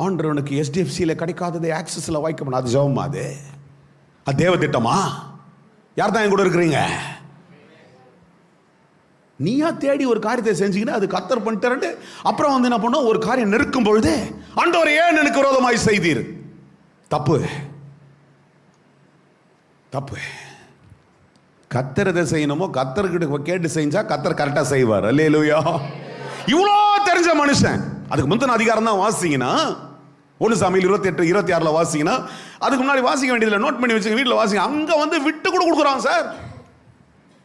ஆண்டவனுக்கு HDFCல கிடைக்காதது ஆக்சஸ்ல வாய்க்க பண்ண. அது ஜெபமா? அது தேவ திட்டமா? யார் தான் என் கூட இருக்கிறீங்க? நீயா தேடி ஒரு காரியத்தை செஞ்சீங்கன்னா அது கர்த்தர் பண்ணிட்டாரு. அப்புறம் வந்து என்ன பண்ணோம், ஒரு காரியம் நெருக்கும் பொழுது ஆண்டவர் ஏன் எனக்கு விரோதமாய் செய்தீர்? தப்பு தப்பு. கர்த்தர் எதை செய்யணுமோ கர்த்தர்கிட்ட கேட்டு செஞ்சா கர்த்தர் கரெக்டா செய்வார். அல்லேலூயா. இவ்வளோ தெரிஞ்ச மனுஷன் அதுக்கு முந்தின அதிகாரம் தான் வாசிங்கன்னா, 1 சாமுவேல் 28-26 வாசிங்கன்னா, அதுக்கு முன்னாடி வாசிக்க வேண்டியதில்லை, நோட் பண்ணி வச்சுங்க, வீட்டில் வாசிங்க. அங்க வந்து விட்டு கூட கொடுக்குறான் சார்.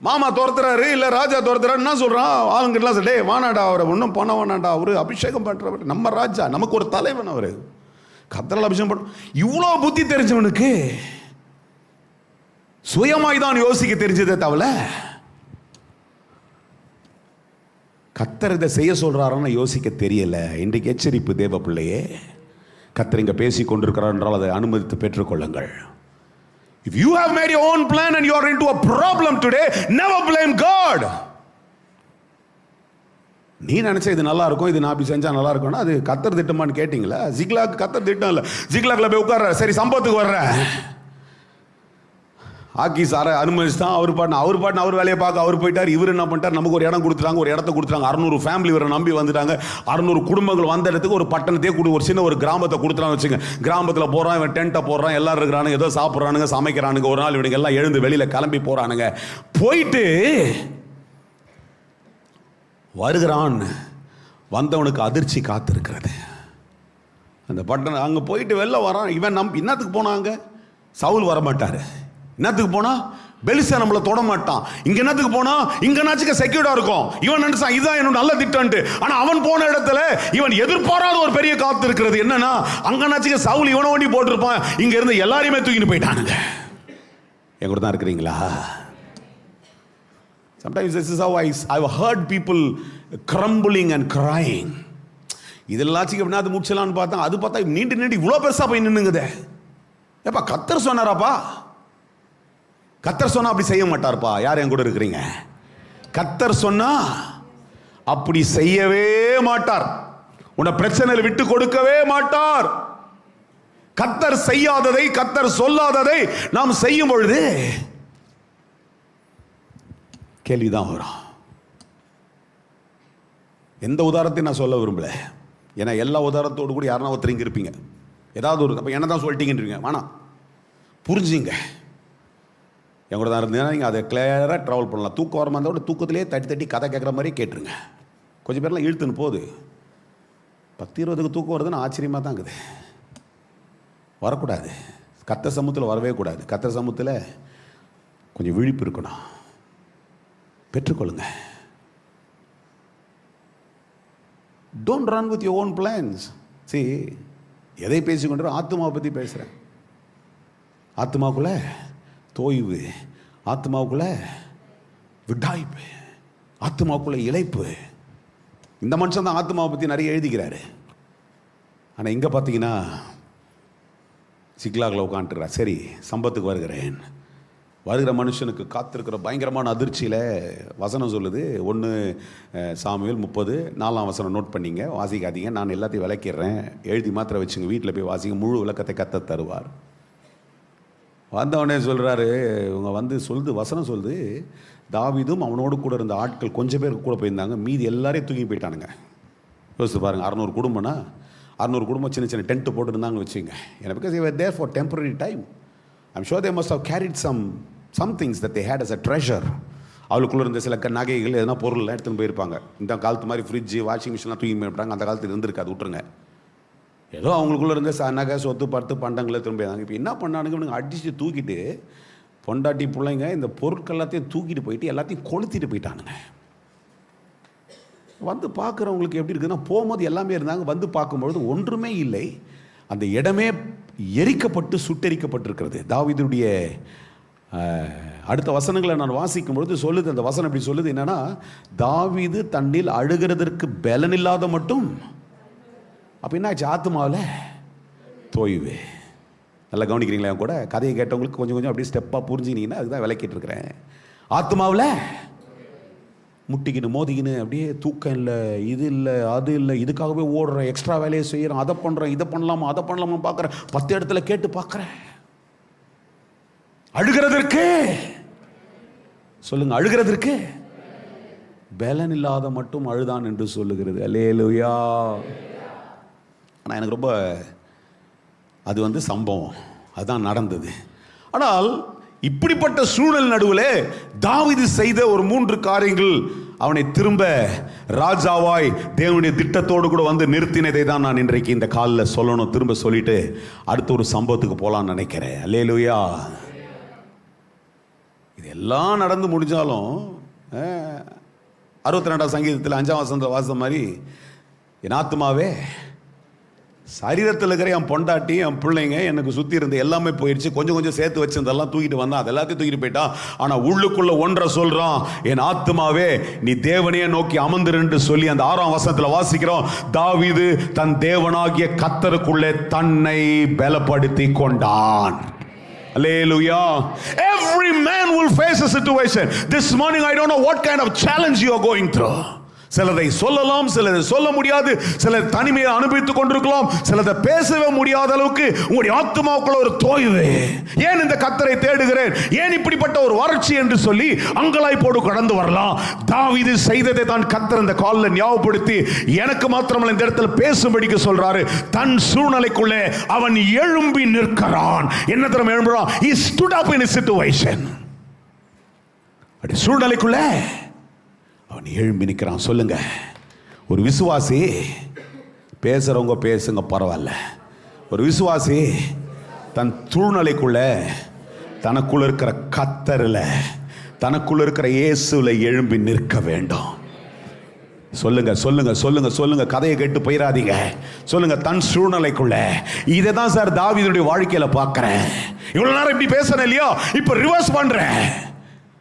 மாமா துரத்துறாரு, இல்ல ராஜா துரத்துறாரு, என்ன சொல்றான் ஆளுங்கெல்லாம், டே வானாடா, அவரை ஒன்றும் பண்ண வேணாண்டா, அவரு அபிஷேகம் பண்றவர், நம்ம ராஜா, நமக்கு ஒரு தலைவன், அவரு கர்த்தரால் அபிஷேகம் பண்ண. இவ்வளோ புத்தி தெரிஞ்சவனுக்கு சுயமாய் தான் யோசிக்க தெரிஞ்சதே தவிர கர்த்தர் இதை செய்ய சொல்றாருன்னு யோசிக்க தெரியல. இன்றைக்கு எச்சரிப்பு தேவ பிள்ளையே, கர்த்தர் இங்க பேசி கொண்டிருக்கிறார் என்றால் அதை அனுமதித்து பெற்றுக்கொள்ளுங்கள். If you have made your own plan and you are into a problem today, never blame God. நீ நினைச்ச இது நல்லா இருக்கும், இது நான் அப்படி செஞ்சா நல்லா இருக்கும்னா அது கர்த்தர் திட்டமான்னு கேட்டீங்களா? ஜிக்லாக் கர்த்தர் திட்டம் இல்லை. ஜிக்லாக்ல போய் உட்கார்ற, சரி சம்பவத்துக்கு வர்றேன், ஆக்கி சார அனுமதிச்சுதான் அவர் பாட்டு அவர் வேலையை பார்க்க அவர் போயிட்டார். இவர் என்ன பண்ணிட்டார், நமக்கு ஒரு இடம் கொடுத்துட்டாங்க, ஒரு இடத்த கொடுத்துட்டாங்க. 600 ஃபேமிலி இவரை நம்பி வந்துட்டாங்க. 600 குடும்பங்கள் வந்த இடத்துக்கு ஒரு பட்டணத்தையே ஒரு சின்ன ஒரு கிராமத்தை கொடுத்துட்டான்னு வச்சுங்க. கிராமத்தில் போகிறான், இவன் டென்ட்டை போடுறான், எல்லாரும் இருக்கிறானுங்க, ஏதோ சாப்பிட்றானுங்க, சமைக்கிறானுங்க. ஒரு நாள் இவனுக்கு எல்லாம் எழுந்து வெளியில் கிளம்பி போகிறானுங்க. போயிட்டு வருகிறான், வந்தவனுக்கு அதிர்ச்சி காத்திருக்கிறது. அந்த பட்டணம் அங்கே போயிட்டு வெளில வரான். இவன் என்னத்துக்கு போனாங்க? சவுல் வரமாட்டார். என்னத்துக்கு போனா? பெலிஸ்தா நம்மளை தொட மாட்டான். இங்க என்னத்துக்கு போனா? இங்கனாச்சும் செக்யூர்டா இருக்கும். இவன் நினைச்சான் இதுதான் என்னோட நல்ல திட்டம்ட்டு. ஆனா அவன் போன இடத்துல இவன் எதிர்பாராத ஒரு பெரிய காத்து இருக்கிறது. என்னன்னா, அங்கனாச்சும் சவுல் இவனை வண்டி போட்டிருப்பான், இங்க இருந்து எல்லாரையுமே தூக்கிட்டு போயிட்டானுங்க. என் கூட தான் இருக்கிறீங்களா? Sometimes this is how I've heard people crumbling and crying. இதெல்லாச்சும் எப்படின்னா அது முடிச்சலான்னு பார்த்தா, அது பார்த்தா நீண்டு இவ்வளோ பெருசா போய் நின்னுங்குதே. ஏப்பா கர்த்தர் சொன்னாராப்பா? கர்த்தர் சொன்னா அப்படி செய்ய மாட்டார்ப்பா. யார் என் கூட இருக்கிறீங்க? கர்த்தர் சொன்னா அப்படி செய்யவே மாட்டார். உன்னை பிரச்சனையில் விட்டு கொடுக்கவே மாட்டார். கர்த்தர் செய்யாததை, கர்த்தர் சொல்லாததை நாம் செய்யும் பொழுது கேள்விதான் வரும். எந்த உதாரணத்தையும் நான் சொல்ல விரும்பல, ஏன்னா எல்லா உதாரணத்தோடு கூட யாருன்னா ஒருத்தர் இருப்பீங்க, ஏதாவது ஒரு அப்ப என்ன தான் சொல்லிட்டீங்கன்றீங்க. வேணாம், புரிஞ்சுங்க. என் கூட தான் இருந்தீங்கன்னா நீங்கள் அதை கிளியராக ட்ராவல் பண்ணலாம். தூக்கம் வரமா இருந்தால் தூக்கத்திலே தட்டி தட்டி கதை கேட்குற மாதிரி கேட்டுருங்க. கொஞ்சம் பேர்லாம் இழுத்துன்னு போகுது. 10-20க்கு தூக்கம் வருதுன்னு ஆச்சரியமாக தான் இருக்குது. வரக்கூடாது. கர்த்தர் சமூகத்தில் வரவே கூடாது. கர்த்தர் சமூகத்தில் கொஞ்சம் விழிப்பு இருக்கணும். பெற்றுக்கொள்ளுங்க. Don't run with your own plans. சரி, எதை பேசிக்கொண்டு ஆத்மாவை பற்றி பேசுகிறேன். ஆத்மாவுக்குள்ள தோய்வு, ஆத்மாவுக்குள்ள விடாய்ப்பு, ஆத்மாவுக்குள்ள இழைப்பு. இந்த மனுஷன் தான் ஆத்மாவை பற்றி நிறைய எழுதிக்கிறாரு. ஆனால் இங்கே பார்த்தீங்கன்னா சிக்லாகில் உட்காந்துட்டுறார். சரி, சம்பத்துக்கு வருகிறேன். வருகிற மனுஷனுக்கு காத்திருக்கிற பயங்கரமான அதிர்ச்சியில் வசனம் சொல்லுது. 1 சாமுவேல் 30:4 வசனம் நோட் பண்ணிங்க, வாசிக்காதீங்க. நான் எல்லாத்தையும் விளக்கிடுறேன், எழுதி மாத்திரை வச்சுங்க, வீட்டில் போய் வாசிங்க. முழு விளக்கத்தை கத்த தருவார். வந்தவனே சொல்கிறாரு, இவங்க வந்து சொல்லுது, வசனம் சொல்லுது, தாவீதும் அவனோடு கூட இருந்த ஆட்கள் கொஞ்சம் பேர் கூட போயிருந்தாங்க, மீதி எல்லாரையும் தூக்கி போயிட்டானுங்க. யோசிச்சு பாருங்கள், 600 குடும்பம்னா 600 குடும்பம் சின்ன சின்ன டென்ட்டு போட்டுருந்தாங்கன்னு வச்சுங்க. ஏன்னா because they were there for temporary time. I'm sure they must have carried some things that they had as a treasure. அவளுக்குள்ளே இருந்த சில நகைகள் எதனா பொருள்லாம் எடுத்துன்னு போயிருப்பாங்க. இந்த காலத்து மாதிரி ஃப்ரிட்ஜு, வாஷிங் மிஷின்லாம் தூக்கி போயிருப்பாங்க. அந்த காலத்தில் இருந்திருக்காது, விட்டுருங்க. ஏதோ அவங்களுக்குள்ளே இருந்த நகை, சொத்து, பருத்து, பண்டங்களை திரும்ப. இப்போ என்ன பண்ணானுங்க, அடித்து தூக்கிட்டு பொண்டாட்டி பிள்ளைங்க இந்த பொருட்கள் எல்லாத்தையும் தூக்கிட்டு போயிட்டு எல்லாத்தையும் கொளுத்திட்டு போயிட்டானுங்க. வந்து பார்க்குறவங்களுக்கு எப்படி இருக்குதுன்னா, போகும்போது எல்லாமே இருந்தாங்க, வந்து பார்க்கும்பொழுது ஒன்றுமே இல்லை. அந்த இடமே எரிக்கப்பட்டு சுட்டெரிக்கப்பட்டிருக்கிறது. தாவீதுடைய அடுத்த வசனங்களை நான் வாசிக்கும் பொழுது சொல்லுது, அந்த வசனம் இப்படி சொல்லுது, என்னன்னா, தாவீது தன்னில் அழுகிறதற்கு பலன் இல்லாத மட்டும். அப்போ என்னாச்சு, ஆத்மாவில் தோய்வு. நல்லா கவனிக்கிறீங்களா? கூட கதையை கேட்டவங்களுக்கு கொஞ்சம் கொஞ்சம் அப்படியே ஸ்டெப்பாக புரிஞ்சுக்கினீங்கன்னா அதுதான் விளக்கிட்டு இருக்கிறேன். ஆத்மாவில் முட்டிக்கின்னு மோதிக்கின்னு அப்படியே தூக்கம் இல்லை, இது இல்லை, அது இல்லை, இதுக்காகவே ஓடுறேன், எக்ஸ்ட்ரா வேலையை செய்கிறேன், அதை பண்ணுறேன், இதை பண்ணலாமா, அதை பண்ணலாமா பார்க்குறேன், 10 இடத்துல கேட்டு பார்க்குறேன். அழுகிறதற்கு சொல்லுங்க, அழுகிறதற்கு பலன் இல்லாத மட்டும் அழுதான் என்று சொல்லுகிறது. அல்லேலூயா. ஆனால் எனக்கு ரொம்ப அது வந்து சம்பவம், அதுதான் நடந்தது. ஆனால் இப்படிப்பட்ட சூழல் நடுவில் தாவீது செய்த ஒரு 3 காரியங்கள் அவனை திரும்ப ராஜாவாய் தேவனுடைய திட்டத்தோடு கூட வந்து நிறுத்தினதை தான் நான் இன்றைக்கு இந்த காலில் சொல்லணும். திரும்ப சொல்லிட்டு அடுத்த ஒரு சம்பவத்துக்கு போகலான்னு நினைக்கிறேன். அல்லேலூயா. இதெல்லாம் நடந்து முடிஞ்சாலும் 62ஆம் சங்கீதத்தில் 5ஆம் வசனத்தில் வாசித்த மாதிரி, என் ஆத்துமாவே, சரீரத்தில் இருக்கிற என் பொண்டாட்டி, என் பிள்ளைங்க, எனக்கு சுற்றி இருந்த எல்லாமே போயிடுச்சு. கொஞ்சம் கொஞ்சம் சேர்த்து வச்சிருந்தெல்லாம் தூக்கிட்டு வந்தான், அது எல்லாத்தையும் தூக்கிட்டு போயிட்டான். ஆனால் உள்ளுக்குள்ள ஒன்றை சொல்கிறான், என் ஆத்துமாவே நீ தேவனையே நோக்கி அமர்ந்துருன்னு சொல்லி அந்த 6ஆம் வசனத்தில் வாசிக்கிறோம். தாவீது தன் தேவனாகிய கர்த்தருக்குள்ளே தன்னை பலப்படுத்தி கொண்டான். Hallelujah. Every man will face a situation. This morning I don't know what kind of challenge you are going through. சிலரை சொல்லலாம், சிலரை சொல்ல முடியாது, சிலர் தனிமையை அனுபவித்துக் கொண்டிருக்கலாம், சிலரை பேசவே முடியாத அளவுக்கு உங்களுடைய ஆத்மாவுக்குள்ள ஒரு தோய்வு. ஏன் இந்த கர்த்தரை தேடுகிறேன், ஏன் இப்படிப்பட்ட ஒரு வறட்சி என்று சொல்லி அங்கலாய்ப்போடு கடந்து வரலாம். தாவீது செய்ததை தான் கர்த்தர் இந்த காலில் ஞாபகப்படுத்தி எனக்கு மாத்திரமல்ல இந்த இடத்துல பேசும்படிக்கு சொல்றாரு. தன் சூழ்நிலைக்குள்ளே அவன் எழும்பி நிற்கிறான். என்ன தரம் எழும்புறான்? He stood up in a situation. அப்படி சூழ்நிலைக்குள்ளே அவன் எழும்பி நிற்கிறான். சொல்லுங்க, ஒரு விசுவாசி, பேசுறவங்க பேசுங்க பரவாயில்ல, ஒரு விசுவாசி தன் சூழ்நிலைக்குள்ள தனக்குள்ள இருக்கிற கர்த்தர்ல, தனக்குள்ள இருக்கிற இயேசுல எழும்பி நிற்க வேண்டும். சொல்லுங்க சொல்லுங்க சொல்லுங்க சொல்லுங்க, கதையை கேட்டு போயிடாதீங்க. சொல்லுங்க, தன் சூழ்நிலைக்குள்ள. இதை தான் சார் தாவீதுடைய வாழ்க்கையில பார்க்கிறேன். இவ்வளவு நேரம் இப்படி பேசுறேன் இல்லையா, இப்ப ரிவர்ஸ் பண்றேன்.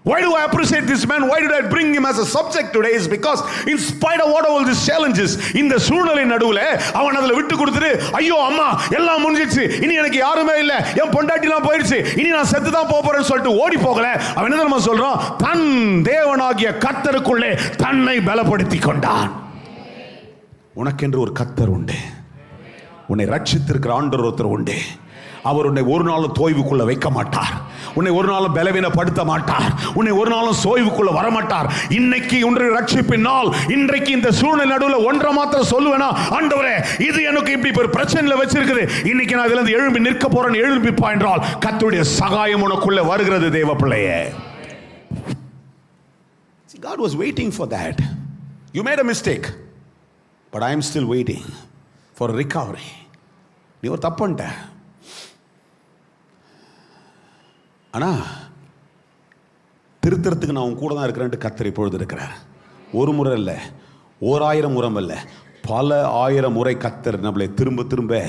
Why do I appreciate this man? Why did I bring him as a subject today? Is because in spite of what all these challenges, இந்த சூழ்நிலை நடுவுல அவன் அதில் விட்டு கொடுத்துட்டு, ஐயோ அம்மா எல்லாம் முடிஞ்சிடுச்சு, இனி எனக்கு யாருமே இல்லை, என் பொண்டாட்டிலாம் போயிடுச்சு, இனி நான் செத்து தான் போறேன்னு சொல்லிட்டு ஓடி போகல. அவன் என்ன தெரியுமா சொல்றான்? தன் தேவனாகிய கர்த்தருக்குள்ளே தன்னை பலப்படுத்தி கொண்டான். உனக்கென்று ஒரு கர்த்தர் உண்டு, உன்னை ரட்சித்திருக்கிற ஆண்டவர் ஒருத்தர் உண்டு. அவர் உன்னை ஒரு நாளும் தோய்வுக்குள்ள வைக்க மாட்டார். உன்னை ஒரு நாளும் பலவீனப்படுத்த மாட்டார். உன்னை ஒரு நாளும் சோய்வுக்குள்ள வரமாட்டார். இன்னைக்கு ஒன்று ரட்சிப்பின் நாள். இன்றைக்கு இந்த சூழ்நிலை நடுவில் ஒன்றை மாத்திரம் சொல்லுவேனா, ஆண்டவரே இது எனக்கு இப்படி ஒரு பிரச்சனையில வச்சிருக்குது, இன்னைக்கு நான் இதுல இருந்து எழும்பி நிற்க போறேன், எழும்பிப்பா என்றால் கர்த்தருடைய சகாயம் உனக்குள்ள வருகிறது தேவ பிள்ளையே. God was waiting for that. You made a mistake, but I am still waiting for recovery. நீ ஒரு தப்பு பண்ணிட்ட, ஆனா திருத்தறதுக்கு நான் உன் கூட தான் இருக்கிறேன்ட்டு கர்த்தர் இப்பொழுது இருக்கிறார். ஒரு முறை இல்லை, 1000 முறை இல்லை, பல 1000 முறை கர்த்தர் நம்மளை திரும்ப திரும்ப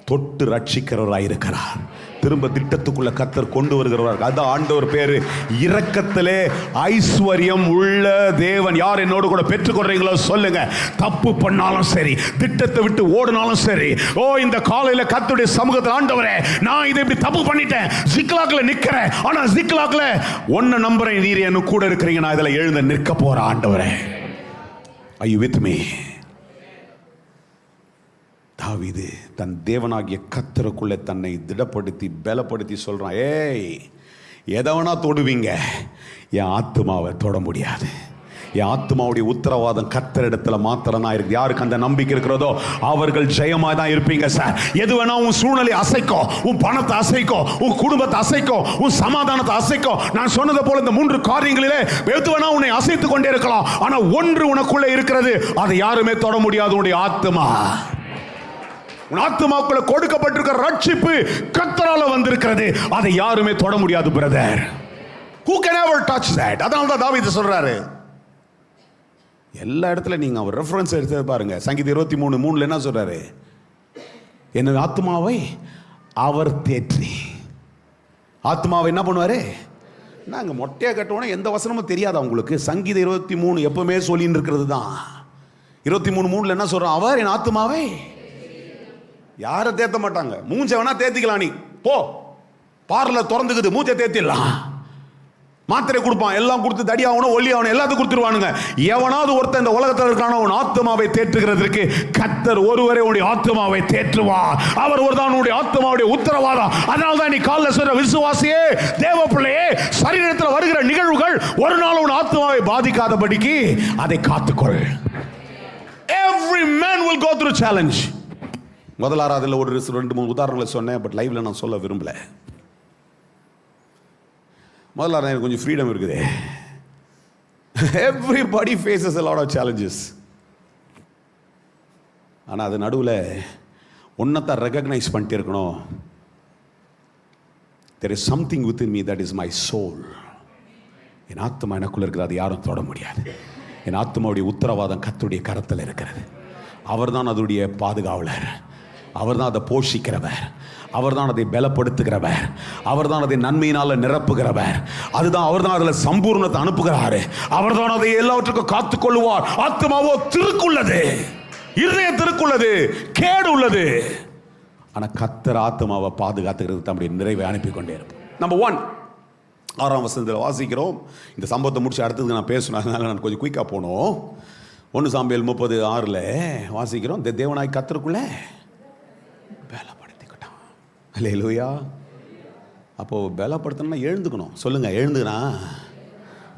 தொட்டு ரட்சிக்கிறவராக இருக்கிறார். திரும்ப திட்டத்துக்குள்ள கர்த்தர் கொண்டு வருகிறவர். அதான் ஆண்டவர் பேரு இரக்கத்திலே ஐஸ்வர்யம் உள்ள தேவன். யார் என்னோடு கூட பெற்றுக்கொள்றீங்களோ சொல்லுங்க. தப்பு பண்ணாலும் சரி, திட்டத்தை விட்டு ஓடினாலும் சரி, ஓ இந்த காலையில கர்த்தருடைய சமூகத்தில், ஆண்டவரே நான் இதை இப்படி தப்பு பண்ணிட்டேன், சிக்லாக்ல நிக்கிறேன், ஆனா சிக்லாக்ல ஒன்ன நம்புறேன், நீர் என்ன கூட இருக்கிறீங்க, நான் இதுல எழுந்து நிற்க போறேன். ஆண்டவரே, are you with me? தாவீது தன் தேவனாகிய கர்த்தருக்குள்ளே தன்னை திடப்படுத்தி பலப்படுத்தி சொல்றான், ஏய் எதவனா தொடுவீங்க, என் ஆத்துமாவை தொட முடியாது. என் ஆத்துமாவுடைய உத்தரவாதம் கர்த்தரிடத்துல மாத்திரம் தான் இருக்கு. யாருக்கு அந்த நம்பிக்கை இருக்கிறதோ அவர்கள் ஜெயமாக தான் இருப்பீங்க சார். எது வேணா உன் சூழ்நிலை அசைக்கும், உன் பணத்தை அசைக்கும், உன் குடும்பத்தை அசைக்கும், உன் சமாதானத்தை அசைக்கும். நான் சொன்னது போல இந்த 3 காரியங்களிலே எது வேணா உன்னை அசைத்து கொண்டே இருக்கலாம், ஆனா ஒன்று உனக்குள்ள இருக்கிறது, அதை யாருமே தொட முடியாது, உன்னுடைய ஆத்துமா. உன் ஆத்துமாக்குள்ள கொடுக்கப்பட்டிருக்கிற ரட்சிப்பு கர்த்தரால வந்திருக்கிறது, அதை யாருமே தொட முடியாது brother. Who can ever touch that? அதனால தான் தாவீது சொல்றாரு. எல்லா இடத்துல நீங்க அவர் ரெஃபரன்ஸ் எடுத்து பாருங்க. சங்கீதம் 23:3 என்ன சொல்றாரு? என் ஆத்துமாவை அவர் தேற்றி. ஆத்துமாவை என்ன பண்ணுவாரு? நாங்க மொட்டையா கட்டுவோம், எந்த வசனமும் தெரியாதா உங்களுக்கு? சங்கீதம் 23 எப்பவுமே சொல்லின்னு இருக்கிறது தான். 23:3 என்ன சொல்றான்? அவர் என் ஆத்துமாவை. யாரை தேத்த மாட்டாங்க, மூஞ்ச வேணா தேத்திக்கலாம், நீ போ பார்ல திறந்துக்குது, மூஞ்சை தேத்திடலாம். மாத்திரை கொடுப்பான், எல்லாம் கொடுத்து தடி ஆகணும், ஒல்லி ஆகணும், எல்லாத்தையும் கொடுத்துருவானுங்க. எவனாவது ஒருத்தன் இந்த உலகத்தில் இருக்கான உன் ஆத்மாவை தேற்றுகிறதுக்கு கர்த்தர் ஒருவரே உன்னுடைய ஆத்மாவை தேற்றுவார். அவர் ஒரு தான் உன்னுடைய ஆத்மாவுடைய உத்தரவாதம். அதனால தான் நீ காலைல சொல்ற விசுவாசியே, தேவ பிள்ளையே, சரீரத்தில் வருகிற நிகழ்வுகள் ஒரு நாள் உன் ஆத்மாவை பாதிக்காதபடிக்கு அதை காத்துக்கொள். Every man will go through challenge. முதல் ஆராதனையில் ஒரு 2-3 உதாரணங்களை சொன்னேன், பட் லைவ்ல நான் சொல்ல விரும்பல. முதல் ஆராதனை கொஞ்சம் ஃப்ரீடம் இருக்குது. Everybody faces a lot of challenges. ஆனால் அது நடுவில் ஒன்னத்தை ரெகக்னைஸ் பண்ணிட்டு இருக்கணும். There is something within me that is my soul. என் ஆத்மா எனக்குள்ள இருக்கிறது, அது யாரும் தொட முடியாது. என் ஆத்மாவுடைய உத்தரவாதம் கர்த்தருடைய கரத்தில் இருக்கிறது. அவர் தான் அதனுடைய பாதுகாவலர், அவர் தான் அதை போஷிக்கிறவர், அவர் தான் அதை பலப்படுத்துகிறவர், அவர் தான் அதை நன்மையினால நிரப்புகிறவர், அதுதான் அவர் தான் அதில் சம்பூர்ணத்தை அனுப்புகிறாரு, அவர் தான் அதை எல்லாவற்றுக்கும் காத்துக்கொள்வார். ஆத்மாவோ திருக்குள்ளது, இருதயத்திற்குள்ளது, கேடு உள்ளது. ஆனா கர்த்தர் ஆத்மாவை பாதுகாத்துக்கிறது தம்முடைய நிறைவை அனுப்பி கொண்டே இருப்பார். நம்பர் 1, 6ஆம் வசனத்தில் வாசிக்கிறோம். இந்த சம்பவத்தை முடிச்சு அடுத்ததுக்கு நான் பேசணும், அதனால நான் கொஞ்சம் குயிக்காக போனோம். 1 சாமுவேல் 30:6 வாசிக்கிறோம். இந்த தேவனாய் கர்த்தருக்குள்ள பலப்படுத்திக்கிட்டான். அல்லேலூயா. அப்போ பலப்படுத்தணும்னா எழுந்துக்கணும். சொல்லுங்க, எழுந்துனா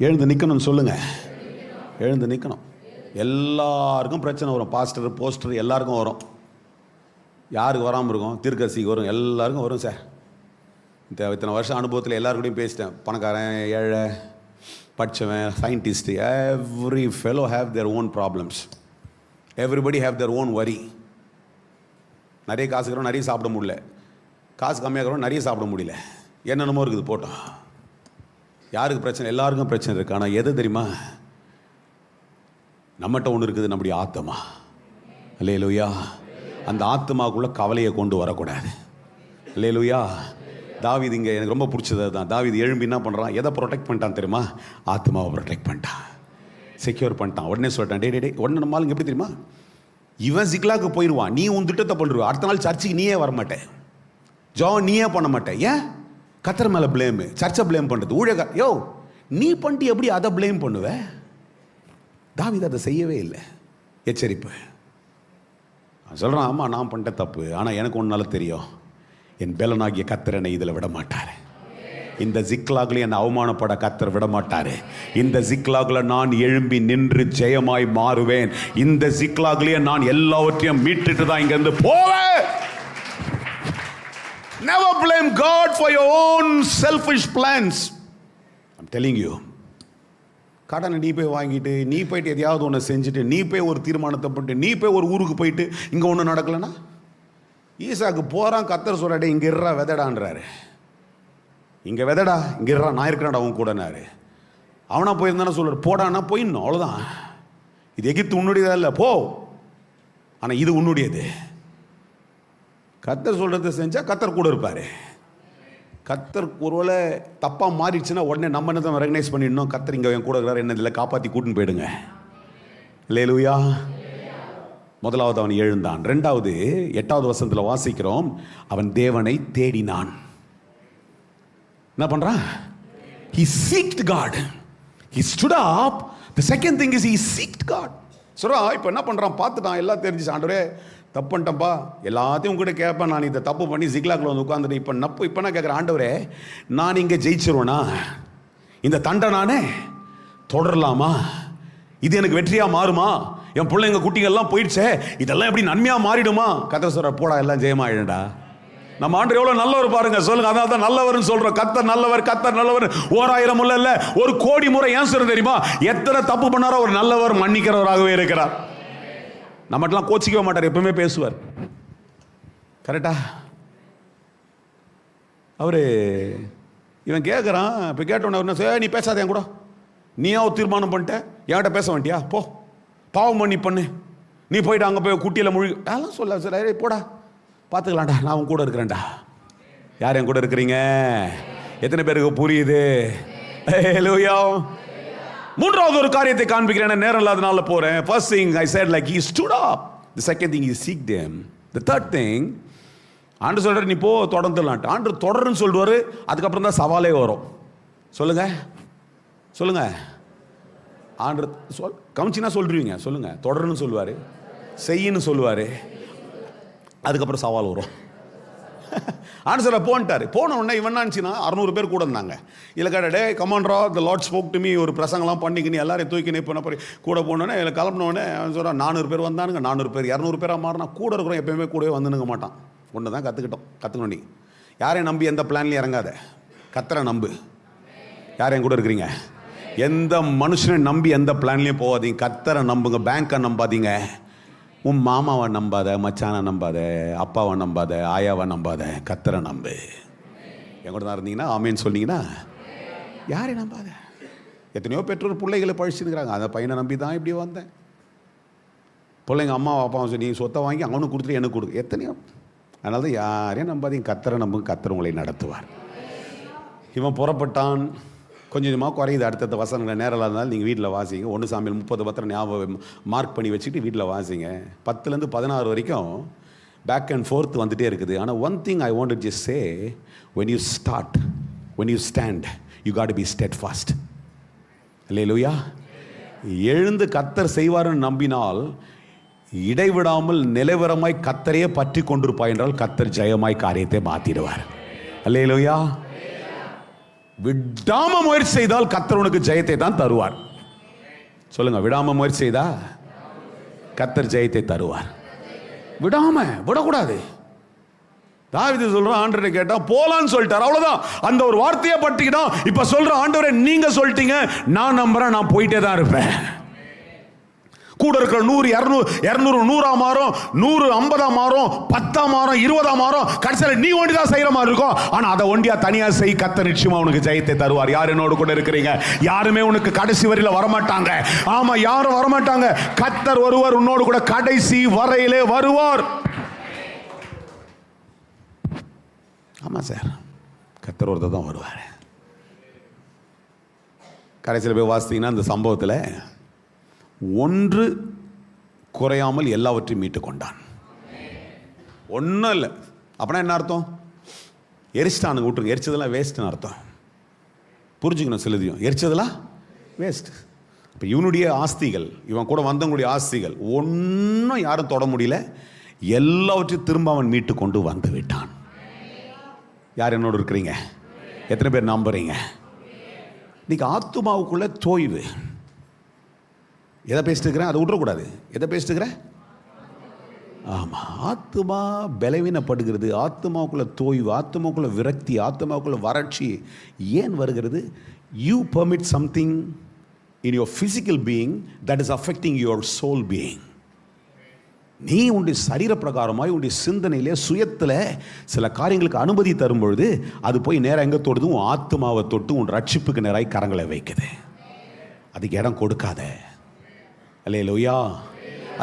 எழுந்து நிற்கணும்னு சொல்லுங்க. எழுந்து நிற்கணும். எல்லாருக்கும் பிரச்சனை வரும். பாஸ்டர், போஸ்டர் எல்லாருக்கும் வரும். யாருக்கு வராமல் இருக்கும்? தீர்க்கதரிசிக்கு வரும், எல்லாருக்கும் வரும் சார். இத்தனை வருஷம் அனுபவத்தில் எல்லாருக்கூடையும் பேசிட்டேன். பணக்காரன், ஏழை, படித்தவன், scientist, every fellow have their own problems. Everybody have their own worry. நிறைய காசு இருக்கிறோம், நிறைய சாப்பிட முடியல. காசு கம்மியாக இருக்கிறோம், நிறைய சாப்பிட முடியல. என்னென்னமோ இருக்குது போட்டோம். யாருக்கு பிரச்சனை? எல்லாருக்கும் பிரச்சனை இருக்குது. ஆனால் எது தெரியுமா? நம்மகிட்ட ஒன்று இருக்குது, நம்முடைய ஆத்மா. அல்லேலூயா. அந்த ஆத்மாக்குள்ளே கவலையை கொண்டு வரக்கூடாது. அல்லேலூயா. தாவீது இங்கே எனக்கு ரொம்ப பிடிச்சது தான். தாவீது எழும்பி என்ன பண்ணுறான்? எதை ப்ரொடெக்ட் பண்ணிட்டான் தெரியுமா? ஆத்மாவை ப்ரொடெக்ட் பண்ணிட்டான், செக்யூர் பண்ணிட்டான். உடனே சொல்லிட்டான், டே உடனே நம்மளுக்கு எப்படி தெரியுமா? இவன் சிக்லாக்கு போயிடுவான், நீ உன் திட்டத்தை பண்ணுருவா. அடுத்த நாள் சர்ச்சுக்கு நீயே வரமாட்டேன், ஜான் நீயே பண்ண மாட்டேன். ஏன்? கர்த்தர் மேலே பிளேமு, சர்ச்சை பிளேம் பண்ணுறது. ஊழியக்கார, யோ நீ பண்ணிட்டு எப்படி அதை பிளேம் பண்ணுவ? தாவீது அதை செய்யவே இல்லை. எச்சரிப்பு சொல்கிறான், ஆமாம் நான் பண்ணிட்ட தப்பு, ஆனால் எனக்கு ஒன்றால தெரியும், என் பெலனாகிய கர்த்தர் என்னை இதில் விட மாட்டார். இந்த ஜிக்லாக்ல என்னை அவமானப்பட கர்த்தர் விட மாட்டாரு. இந்த ஜிக்லாக்ல நான் எழும்பி நின்று ஜெயமாய் மாறுவேன். இந்த ஜிக்லாக்லயே நான் எல்லாவற்றையும் மீட்டுட்டு தான் இங்க இருந்து போவேன். Never blame God for your own selfish plans. I'm telling you. கடனை நீ போய் வாங்கிட்டு, நீ போயிட்டு எதையாவது ஒன்று செஞ்சுட்டு, நீ போய் ஒரு தீர்மானத்தை பண்ணிட்டு, நீ போய் ஒரு ஊருக்கு போயிட்டு இங்கே ஒன்றும் நடக்கலைன்னா, ஈசாக்கு போகிறான், கர்த்தர் சொல்றாடே இங்கே இருறா விதடான்றாரு. இங்கே விதடா, இங்கே இருறா, நான் இருக்கிறாடா அவன் கூடனாரு. அவனா போயிருந்தானே சொல்றாரு, போடான்னா போயிடணும், அவ்வளோதான். இது எகிப்து உன்னுடையதா இல்லை, போ. ஆனால் இது உன்னுடையது. கர்த்தர் சொல்கிறத செஞ்சால் கர்த்தர் கூட இருப்பார். கர்த்தர் ஒருவேளை தப்பாக மாறிடுச்சுன்னா உடனே நம்ம என்ன தான் ரெகனைஸ் பண்ணிடணும், கர்த்தர் இங்கே என் கூட இருக்கிறார், என்ன இதில் காப்பாற்றி கூட்டின்னு போயிடுங்க. அல்லேலூயா. முதலாவது அவன் எழுந்தான். ரெண்டாவது 8வது வசனத்தில் வாசிக்கிறோம், அவன் தேவனை தேடினான். என்ன பண்றான்? He seeked God. He stood up. The second thing is he seeked God. சொல்றா, இப்போ என்ன பண்றான்? பார்த்துட்டான், எல்லாம் தெரிஞ்சிச்சு. ஆண்டவரே தப்பு பண்ணிட்டேன்ப்பா, எல்லாத்தையும் உங்ககிட்ட கேட்பேன், நான் இதை தப்பு பண்ணி ஜிக்லாக்ல வந்து உட்காந்துட்டு இப்போ நான் கேட்குறேன், ஆண்டவரே நான் இங்கே ஜெயிச்சிருவேனா? இந்த தண்டை நானே தொடரலாமா? இது எனக்கு வெற்றியா மாறுமா? என் பிள்ளைங்க குட்டிகள்லாம் போயிடுச்சே, இதெல்லாம் எப்படி நன்மையா மாறிடுமா? கர்த்தர் சொல்ற, போடா எல்லாம் ஜெயமாயிடா. நம்ம ஆண்டு எவ்வளவு நல்லவர் பாருங்க, சொல்லுங்க. அதனால தான் நல்லவர்னு சொல்றோம். கர்த்தர் நல்லவர், கர்த்தர் நல்லவர். 1000 முறை இல்ல, 1,000,000 முறை. ஏன் சொல்றது தெரியுமா? எத்தனை தப்பு பண்ணாரோ ஒரு நல்லவர், மன்னிக்கிறவராகவே இருக்கிறார். நம்மட்டெல்லாம் கோச்சிக்கவே மாட்டார், எப்பவுமே பேசுவார். கரெக்டா? அவரு இவன் கேட்குறான். இப்போ கேட்டோன்னே நீ பேசாத என் கூட, நீயா ஒரு தீர்மானம் பண்ணிட்ட, என்கிட்ட பேச வேண்டியா? போ, பாவம் பண்ணி பண்ணு, நீ போயிட்டு அங்கே போய் குட்டியில் மூழ்கி அதெல்லாம் சொல்ல. சரி போடா, பார்த்துக்கலாம்டா, நான் உன் கூட இருக்கிறேன்டா. யார் என் கூட இருக்கிறீங்க? எத்தனை பேருக்கு புரியுது? ஹல்லேலூயா. மூன்றாவது ஒரு காரியத்தை காண்பிக்கிறேன், நேரம் இல்லாதனால போறேன். First thing I said, like he stood up. The second thing he seeked him. The third thing, ஆண்டு சொல்றாரு நீ போ தொடர்ந்துலாம். ஆண்டு தொடருன்னு சொல்லுவாரு, அதுக்கப்புறம் தான் சவாலே வரும். சொல்லுங்க சொல்லுங்க. ஆண்டு கவனிச்சினா சொல்றீங்க, சொல்லுங்க. தொடருன்னு சொல்லுவாரு, செய்யின்னு சொல்லுவாரு, அதுக்கப்புறம் சவால் வரும். ஆன்சரை போன்ட்டார். போன உடனே இவன் நினச்சினா 600 பேர் கூட இருந்தாங்க. இதில் கேட்டே கமாண்டரா த லார்ட் ஸ்போக் டு மீ, ஒரு பிரசங்கெல்லாம் பண்ணிக்கினு எல்லாரையும் தூக்கினே பண்ண போய் கூட போனோடனே இதில் கிளம்பினோடனே அவன் சொல்கிறான் 400 பேர் வந்தானுங்க. 400 பேர் 200 பேராக மாறினா கூட இருக்கிறோம், எப்பயுமே கூடவே வந்துனுங்க மாட்டான். ஒன்று தான் கற்றுக்கணும். நீ யாரையும் நம்பி எந்த பிளான்லையும் இறங்காத, கர்த்தரை நம்பு. யாரையும் கூட இருக்கிறீங்க? எந்த மனுஷனை நம்பி எந்த பிளான்லையும் போகாதீங்க, கர்த்தரை நம்புங்க. பேங்கை நம்பாதீங்க, உன் மாமாவை நம்பாத, மச்சானை நம்பாத, அப்பாவை நம்பாத, ஆயாவை நம்பாத, கர்த்தரை நம்பு. என் கூட தான் இருந்தீங்கன்னா ஆமேன்னு சொன்னீங்கன்னா யாரையும் நம்பாத. எத்தனையோ பெற்றோர் பிள்ளைகளை பழிச்சுருக்கிறாங்க, அந்த பையனை நம்பி தான் இப்படி வந்தேன். பிள்ளைங்க அம்மாவை அப்பாவை சொல்லி சொத்தை வாங்கி அவனுக்கு கொடுத்துட்டு எனக்கு கொடு, எத்தனையோ. அதனால தான் யாரையும் நம்பாதீங்க, கர்த்தரை நம்புங்க, கர்த்தர் உங்களை நடத்துவார். இவன் புறப்பட்டான். கொஞ்சம் கொஞ்சமாக குறையுது. அடுத்தடுத்த வசனங்களை நேரம் இருந்தாலும் நீங்கள் வீட்டில் வாசிங்க. 1 சாமுவேல் 30 பத்திரம் ஞாபகம் மார்க் பண்ணி வச்சுக்கிட்டு வீட்டில் வாசிங்க. 10லேருந்து 16 வரைக்கும் பேக் அண்ட் ஃபோர்த் வந்துகிட்டே இருக்குது. ஆனால் one thing I want to just say, when you start, when you stand, you got to be steadfast. அல்லேலூயா. எழுந்து கர்த்தர் செய்வார்னு நம்பினால் இடைவிடாமல் நிலைவரமாய் கர்த்தரையே பற்றி கொண்டிருப்பாய் என்றால் கர்த்தர் ஜெயமாய் காரியத்தை மாற்றிடுவார். அல்லேலூயா. விடாம முயற்சி செய்தால் கர்த்தர் உனக்கு ஜெயத்தை தான் தருவார். சொல்லுங்க, விடாம முயற்சி செய்தா கர்த்தர் ஜெயத்தை தருவார். விடக்கூடாது. தாவீது சொல்றான், ஆண்டவரை கேட்டா போலான்னு சொல்லிட்டார், அவ்வளவுதான். அந்த ஒரு வார்த்தையை பற்றிக்கிட்டோம். இப்ப சொல்ற, ஆண்டவரே நீங்க சொல்லிட்டீங்க, நான் நம்புறேன், நான் போயிட்டே தான் இருப்பேன். கூட இருக்கிற 100 200 100 மாறும், 100 50 மாறும், 10 மாறும், 20 மாறும். கடைசியில் நீ ஒண்டி தான் செய்யற மாதிரி இருக்கும். ஆனா அதை ஒண்டியா தனியா செய், கர்த்தர் நிச்சயமா உனக்கு ஜெயத்தை தருவார். யார் என்னோடு கூட இருக்கிறீங்க? யாருமே உனக்கு கடைசி வரையில வரமாட்டாங்க. ஆமா, யாரும் வரமாட்டாங்க. கர்த்தர் ஒருவர் உன்னோடு கூட கடைசி வரையிலே வருவார். ஆமா சார், கர்த்தர் ஒருத்தர் தான் வருவார். கடைசியில் போய் வாசித்தீங்கன்னா அந்த சம்பவத்தில் ஒன்று குறையாமல் எல்லாவற்றையும் மீட்டு கொண்டான். ஒன்றும் இல்லை. அப்படின்னா என்ன அர்த்தம்? எரிச்சிட்டானுங்க, விட்டுருங்க. எரிச்சதெல்லாம் வேஸ்ட்னு அர்த்தம். புரிஞ்சுக்கணும். சிலதையும் எரிச்சதெல்லாம் வேஸ்ட். இப்போ இவனுடைய ஆஸ்திகள், இவன் கூட வந்தவங்களுடைய ஆஸ்திகள் ஒன்றும் யாரும் தொட முடியல. எல்லாவற்றையும் திரும்ப அவன் மீட்டு கொண்டு வந்து விட்டான். யார் என்னோடு இருக்கிறீங்க? எத்தனை பேர் நம்புறீங்க? இன்னைக்கு ஆத்துமாவுக்குள்ள தோய்வு. எதை பேசிட்டு இருக்கிறேன்? அதை விட்டுறக்கூடாது. எதை பேசிட்டு இருக்கிறேன்? ஆமாம், ஆத்துமா பலவீனப்படுகிறது. ஆத்துமாவுக்குள்ள தோய்வு, ஆத்துமாவுக்குள்ள விரக்தி, ஆத்துமாவுக்குள்ள வறட்சி ஏன் வருகிறது? You permit something in your physical being that is affecting your soul being. நீ உன்னுடைய சரீர பிரகாரமாய் உன்னுடைய சிந்தனையிலே சுயத்தில் சில காரியங்களுக்கு அனுமதி தரும் பொழுது அது போய் நேராக எங்கே தொடுது? உன் ஆத்துமாவை தொட்டு உன் ரட்சிப்புக்கு நேராக கரங்களை வைக்குது. அதுக்கு இடம் கொடுக்காத. அல்லேலூயா,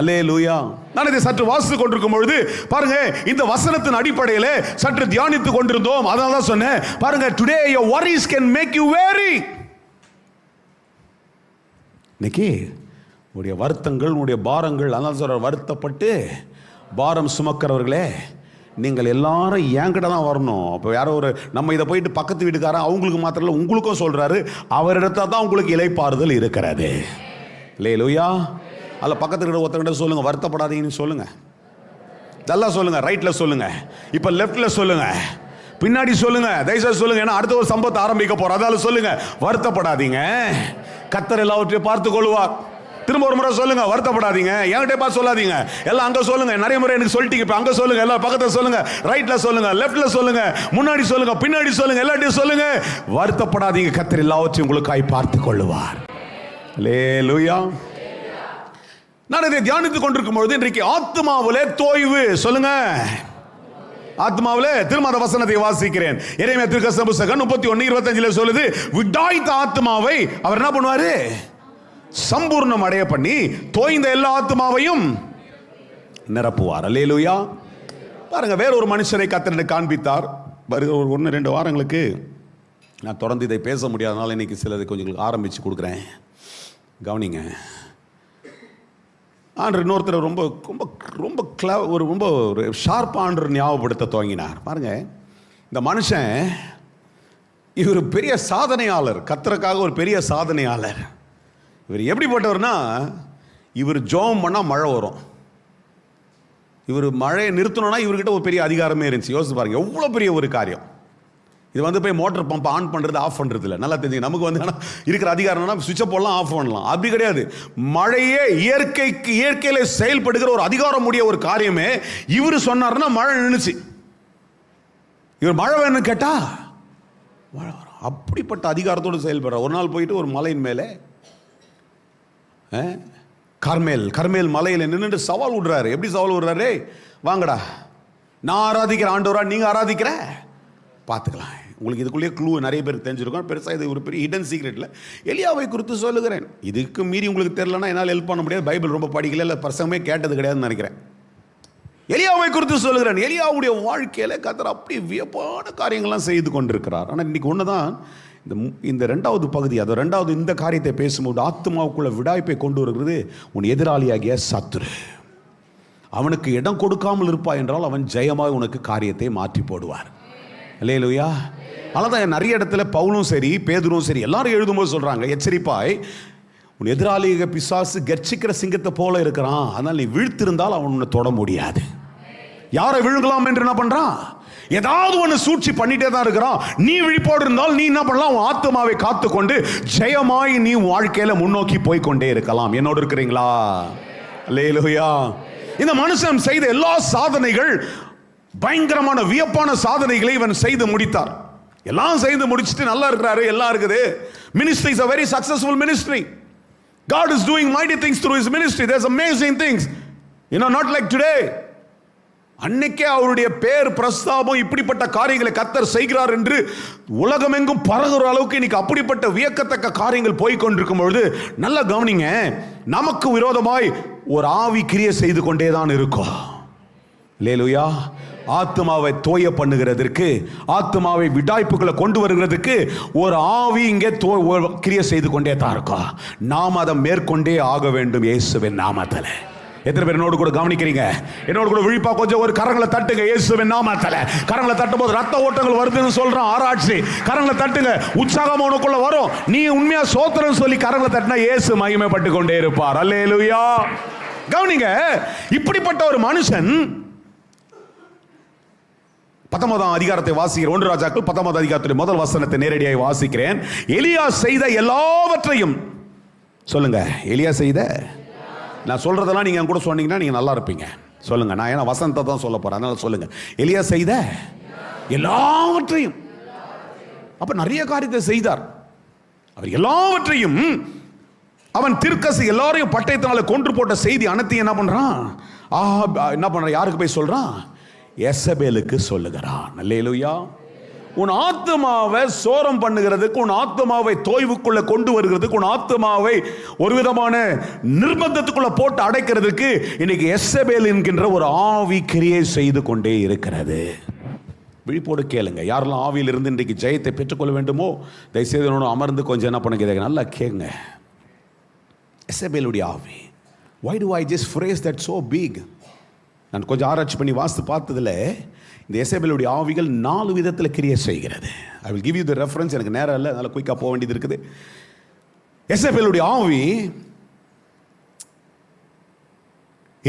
அல்லேலூயா. நான் இதை சற்று வாசித்து கொண்டிருக்கும் பொழுது பாருங்க, இந்த வசனத்தின் அடிப்படையில் சற்று தியானித்து கொண்டிருந்தோம். அதனால தான் சொன்னேன் பாருங்க, today your worries can make you weary. இன்னைக்கு உடைய வருத்தங்கள், உடைய பாரங்கள், அதனால சொல்ற வருத்தப்பட்டு பாரம் சுமக்கிறவர்களே நீங்கள் எல்லாரும் என்கிட்ட தான் வரணும். அப்போ யாரோ ஒரு நம்ம இதை போயிட்டு பக்கத்து வீட்டுக்காரன் அவங்களுக்கு மாத்திரம் இல்லை உங்களுக்கும் சொல்றாரு, அவரிடத்துல தான் உங்களுக்கு இளைப்பாறுதல் இருக்கிறது. அல்லேலூயா. அல்ல பக்கத்து கிட்ட ஒருத்தர்கிட்ட சொல்லுங்க, வருத்தப்படாதீங்கன்னு சொல்லுங்க. நல்லா சொல்லுங்க, ரைட்ல சொல்லுங்க, இப்ப லெஃப்ட்ல சொல்லுங்க, பின்னாடி சொல்லுங்க, தயவுசெய்து சொல்லுங்க. ஏன்னா அடுத்த ஒரு சம்பவத்தை ஆரம்பிக்க போறோம். அதால சொல்லுங்க, வருத்தப்படாதீங்க, கர்த்தர் எல்லாவற்றையும் பார்த்து கொள்வார். திரும்ப ஒரு முறை சொல்லுங்க, வருத்தப்படாதீங்க. என்கிட்ட பார்த்து சொல்லாதீங்க, எல்லாம் அங்க சொல்லுங்க. நிறைய முறை எனக்கு சொல்லிட்டீங்க, இப்ப அங்க சொல்லுங்க. எல்லாம் பக்கத்துல சொல்லுங்க, ரைட்ல சொல்லுங்க, லெஃப்ட்ல சொல்லுங்க, முன்னாடி சொல்லுங்க, பின்னாடி சொல்லுங்க, எல்லாத்தையும் சொல்லுங்க. வருத்தப்படாதீங்க, கர்த்தர் எல்லாவற்றையும் உங்களுக்காய் பார்த்து கொள்வார். அல்லேலூயா. நான் இதை தியானித்துக் கொண்டிருக்கும் பொழுது இன்றைக்கு ஆத்மாவிலே தோய்வு. சொல்லுங்க, ஆத்மாவிலே. திரும்ப அந்த வசனத்தை வாசிக்கிறேன். எரேமியா தீர்க்கதரிசன புத்தகம் 31:25 சொல்லுது, விடாய்த்த ஆத்மாவை அவர் என்ன பண்ணுவாரு? சம்பூர்ணம் அடைய பண்ணி தோய்ந்த எல்லா ஆத்மாவையும் நிரப்புவார். அல்லேலூயா. பாருங்க, வேற ஒரு மனுஷரை கர்த்தர் காண்பித்தார். வருகிற ஒரு 1-2 வாரங்களுக்கு நான் தொடர்ந்து இதை பேச முடியாதனால இன்னைக்கு சிலதை கொஞ்சம் ஆரம்பிச்சு கொடுக்குறேன். கவனிங்க. ஆண்டர் இன்னொருத்தர் ரொம்ப ரொம்ப ரொம்ப ரொம்ப ஒரு ஷார்ப் ஆண்டர் ஞாபகப்படுத்த துவங்கினார். பாருங்க, இந்த மனுஷன் இவர் பெரிய சாதனையாளர், கர்த்தருக்காக ஒரு பெரிய சாதனையாளர். இவர் எப்படிப்பட்டவர்னா, இவர் ஜெபம் பண்ணால் மழை வரும். இவர் மழையை நிறுத்தணும்னா இவர்கிட்ட ஒரு பெரிய அதிகாரமே இருந்துச்சு. யோசிச்சு பாருங்க, எவ்வளோ பெரிய ஒரு காரியம். இது வந்து போய் மோட்டர் பம்ப் ஆன் பண்ணுறது ஆஃப் பண்ணுறது இல்லை. நல்லா தெரிஞ்சுங்க, நமக்கு வந்து இருக்கிற அதிகாரம்னா சுவிட்சை போடலாம், ஆஃப் பண்ணலாம். அப்படி கிடையாது. மழையே இயற்கையில செயல்படுகிற ஒரு அதிகாரம் உடைய ஒரு காரியமே இவர் சொன்னார்னா மழை நின்றுச்சு. இவர் மழை வேணும்னு கேட்டா மழை வரும். அப்படிப்பட்ட அதிகாரத்தோடு செயல்படுற. ஒரு நாள் போயிட்டு ஒரு மலையின் மேலே, கர்மேல் மலையில் நின்று சவால் விடுறாரு. எப்படி சவால் விடுறாரு? வாங்கடா, நான் ஆராதிக்கிற ஆண்டவரா, நீங்க ஆராதிக்கிற பார்த்துக்கலாம். உங்களுக்கு இதுக்குள்ளேயே க்ளூ நிறைய பேருக்கு தெரிஞ்சிருக்கும். பெருசாக இது ஒரு பெரிய ஹிடன் சீக்ரெட்டில் எலியாவை குறித்து சொல்லுகிறேன். இதுக்கு மீறி உங்களுக்கு தெரியலன்னா என்னால் ஹெல்ப் பண்ண முடியாது. பைபிள் ரொம்ப படிக்கல, இல்லை பிரசங்கமே கேட்டது கிடையாதுன்னு நினைக்கிறேன். எலியாவை குறித்து சொல்லுகிறேன். எலியாவுடைய வாழ்க்கையில் கர்த்தர் அப்படி வியப்பான காரியங்கள்லாம் செய்து கொண்டிருக்கிறார். ஆனால் இன்னைக்கு ஒன்று தான், இந்த 2வது பகுதி, அது 2வது இந்த காரியத்தை பேசும்போது ஆத்மாவுக்குள்ள விடாய்ப்பை கொண்டு வருகிறது உன் எதிராளியாகிய சத்துரு. அவனுக்கு இடம் கொடுக்காமல் இருப்பாய் என்றால் அவன் ஜெயமாக உனக்கு காரியத்தை மாற்றி போடுவார். அல்லேலூயா. அதனால்தான் நிறைய இடத்துல பவுலும் சரி பேதுரும் சரி எல்லாரும் எழுதும்போது சொல்றாங்க, எச்சரிப்பாய், உன் எதிராளிக பிசாசு கர்ச்சிக்கிற சிங்கத்தை போல இருக்கிறான், அதனால் நீ வீழ்த்திருந்தால் அவன் உன்னை தொட முடியாது. யாரை விழுங்கலாம் என்று என்ன பண்றான்? ஏதாவது ஒன்று சூழ்ச்சி பண்ணிட்டே தான் இருக்கிறான். நீ விழிப்போடு இருந்தால் நீ என்ன பண்ணலாம்? உன் ஆத்மாவை காத்துக்கொண்டு ஜெயமாய் நீ வாழ்க்கையில முன்னோக்கி போய்கொண்டே இருக்கலாம். என்னோடு இருக்கிறீங்களா? அல்லேலூயா. இந்த மனுஷன் செய்த எல்லா சாதனைகள், பயங்கரமான வியப்பான சாதனைகளை இவன் செய்து முடித்தார். எல்லாம் செய்து முடிச்சிட்டு நல்லா இருக்கிறாரு, எல்லாம் இருக்குது. Ministry is a very successful ministry. God is doing mighty things through his ministry. There's amazing things. You know, not like today. அன்னைக்கே அவருடைய பேர் பிரஸ்தாபம், இப்படிப்பட்ட காரியங்களை கர்த்தர் செய்கிறார் என்று உலகமெங்கும் பரகுற அளவுக்கு இன்னைக்கு அப்படிப்பட்ட வியக்கத்தக்க காரியங்கள் போய்கொண்டிருக்கும் பொழுது நல்லா கவனிங்க, நமக்கு விரோதமாய் ஒரு ஆவி கிரியை செய்து கொண்டேதான் இருக்கும். அல்லேலூயா. ஆத்மாவை தோய பண்ணுகிறதற்கு, ஆத்மாவை விடாய்ப்புகளை கொண்டு வருகிறதுக்கு ஒரு ஆவி இங்கே கிரியை செய்து கொண்டே தான் இருக்கும். நாம் அதை மேற்கொண்டே ஆக வேண்டும் இயேசுவின் நாமத்தில். எத்தனை பேர் என்னோடு கூட கவனிக்கிறீங்க? என்னோடு கூட விழிப்பா கொஞ்சம் ஒரு கரங்களை தட்டுங்க. இயேசுவின் நாமத்தில் கரங்களை தட்டும் போது ரத்த ஓட்டங்கள் வருதுன்னு சொல்றான் ஆராய்ச்சி. கரங்களை தட்டுங்க, உற்சாகம் உனக்குள்ள வரும். நீ உண்மையா சோத்திரம் சொல்லி கரங்களை தட்டினா இயேசு மகிமைப்பட்டு கொண்டே இருப்பார். அல்லேலூயா. கவனிங்க, இப்படிப்பட்ட ஒரு மனுஷன் 19ஆம் அதிகாரத்தை வாசிக்கிறேன். 1 ராஜாக்கள் 19ஆம் அதிகாரத்துடைய முதல் வசனத்தை நேரடியாக வாசிக்கிறேன். எலியா செய்த எல்லாவற்றையும் சொல்லுங்க. எலியா செய்த, நான் சொல்றதெல்லாம் நீங்க கூட சொன்னீங்கன்னா நீங்க நல்லா இருப்பீங்க. சொல்லுங்க. நான் ஏன்னா வசனத்தை தான் சொல்ல போறேன், அதனால சொல்லுங்க. எலியா செய்த எல்லாவற்றையும். அப்ப நிறைய காரியத்தை செய்தார் அவர். எல்லாவற்றையும் அவன் தீர்க்கதரிசி எல்லாரையும் பட்டயத்தினால கொன்று போட்ட செய்தி அனைத்தையும் என்ன பண்றான்? என்ன பண்றான்? யாருக்கு போய் சொல்றான்? எசபேலுக்கு சொல்லுகிறான். அல்லேலூயா. உன் ஆத்மாவை சோரம் பண்ணுகிறதுக்கு, உன் ஆத்மாவை தோய்வுக்குள்ள கொண்டு வருகிறதுக்கு, உன் ஆத்மாவை ஒரு விதமான நிர்பந்தத்துக்குள்ள போட்டு அடைக்கிறதுக்கு இன்னைக்கு எசபேல் என்கின்ற ஒரு ஆவி கிரியை செய்து கொண்டே இருக்கிறது. விழிப்போடு கேளுங்க. யாரெல்லாம் ஆவியில் இருந்து இன்றைக்கு ஜெயத்தை பெற்றுக்கொள்ள வேண்டுமோ தயவுசெய்து அமர்ந்து கொஞ்சம் என்ன பண்ணுங்க, நல்லா கேளுங்க. எசபேலுடைய ஆவி. Why do I just phrase that so big? நான் கொஞ்சம் ஆராய்ச்சி பண்ணி வாசித்து பார்த்ததுல இந்த எசபேலுடைய ஆவிகள் 4 விதத்தில் கிரியை செய்கிறது. I will give you the reference. எனக்கு நேரம் இல்லை, அதனால குயிக்காக போக வேண்டியது இருக்குது. எசபேலுடைய ஆவி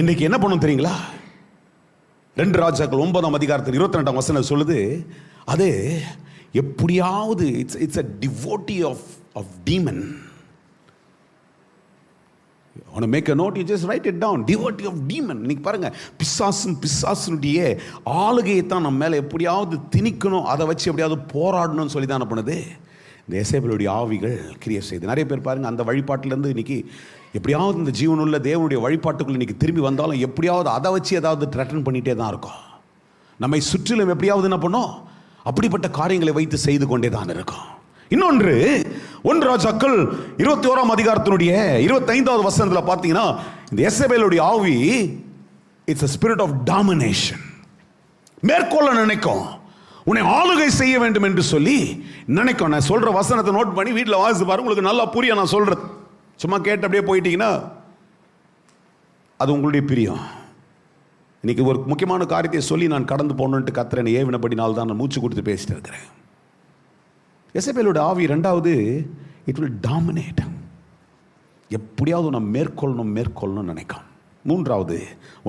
இன்னைக்கு என்ன பண்ணும் தெரியுங்களா? 2 ராஜாக்கள் 9ஆம் அதிகாரத்தில் 22ஆம் வசனம் சொல்லுது, அது எப்படியாவது it's a devotee of demon. I want to make a note, you just write it down. Devotee of demon. இன்னைக்கு பாருங்க, பிசாசுனுடைய ஆளுகையை தான் நம்ம மேலே எப்படியாவது திணிக்கணும், அதை வச்சு எப்படியாவது போராடணும்னு சொல்லி தான் பண்ணுது இந்த எசபேலுடைய ஆவிகள் கிரியை செய்து. நிறைய பேர் பாருங்க, அந்த வழிபாட்டிலேருந்து இன்னைக்கு எப்படியாவது இந்த ஜீவனுள்ள தேவனுடைய வழிபாட்டுக்குள்ள இன்னைக்கு திரும்பி வந்தாலும் எப்படியாவது அதை வச்சு ஏதாவது த்ரெட்டன் பண்ணிகிட்டே தான் இருக்கும். நம்மை சுற்றிலும் எப்படியாவது என்ன பண்ணோம், அப்படிப்பட்ட காரியங்களை வைத்து செய்து கொண்டே தான் இருக்கும். இன்னொன்று 1 ராஜாக்கள் 21ஆம் அதிகாரத்தினுடைய 25வது வசனத்தில் பார்த்தீங்கன்னா இந்த எசபேலுடைய ஆவி it's a spirit of domination. மேற்கொள்ள நினைக்கும், உன்னை ஆளுகை செய்ய வேண்டும் என்று சொல்லி நினைக்கும். நான் சொல்ற வசனத்தை நோட் பண்ணி வீட்டில் வாசித்து பாருங்க, உங்களுக்கு நல்லா புரியும் நான் சொல்றது. சும்மா கேட்டு அப்படியே போயிட்டீங்கன்னா அது உங்களுடைய பிரியம். இன்னைக்கு ஒரு முக்கியமான காரியத்தை சொல்லி நான் கடந்து போகணுன்ட்டு கத்திரனை ஏவினபடினால் தான் நான் மூச்சு கொடுத்து பேசிட்டு இருக்கிறேன். எசபேலோட ஆவி 2வது, இட் வில் டாமினேட். எப்படியாவது நான் மேற்கொள்ளணும் நினைக்கும். 3வது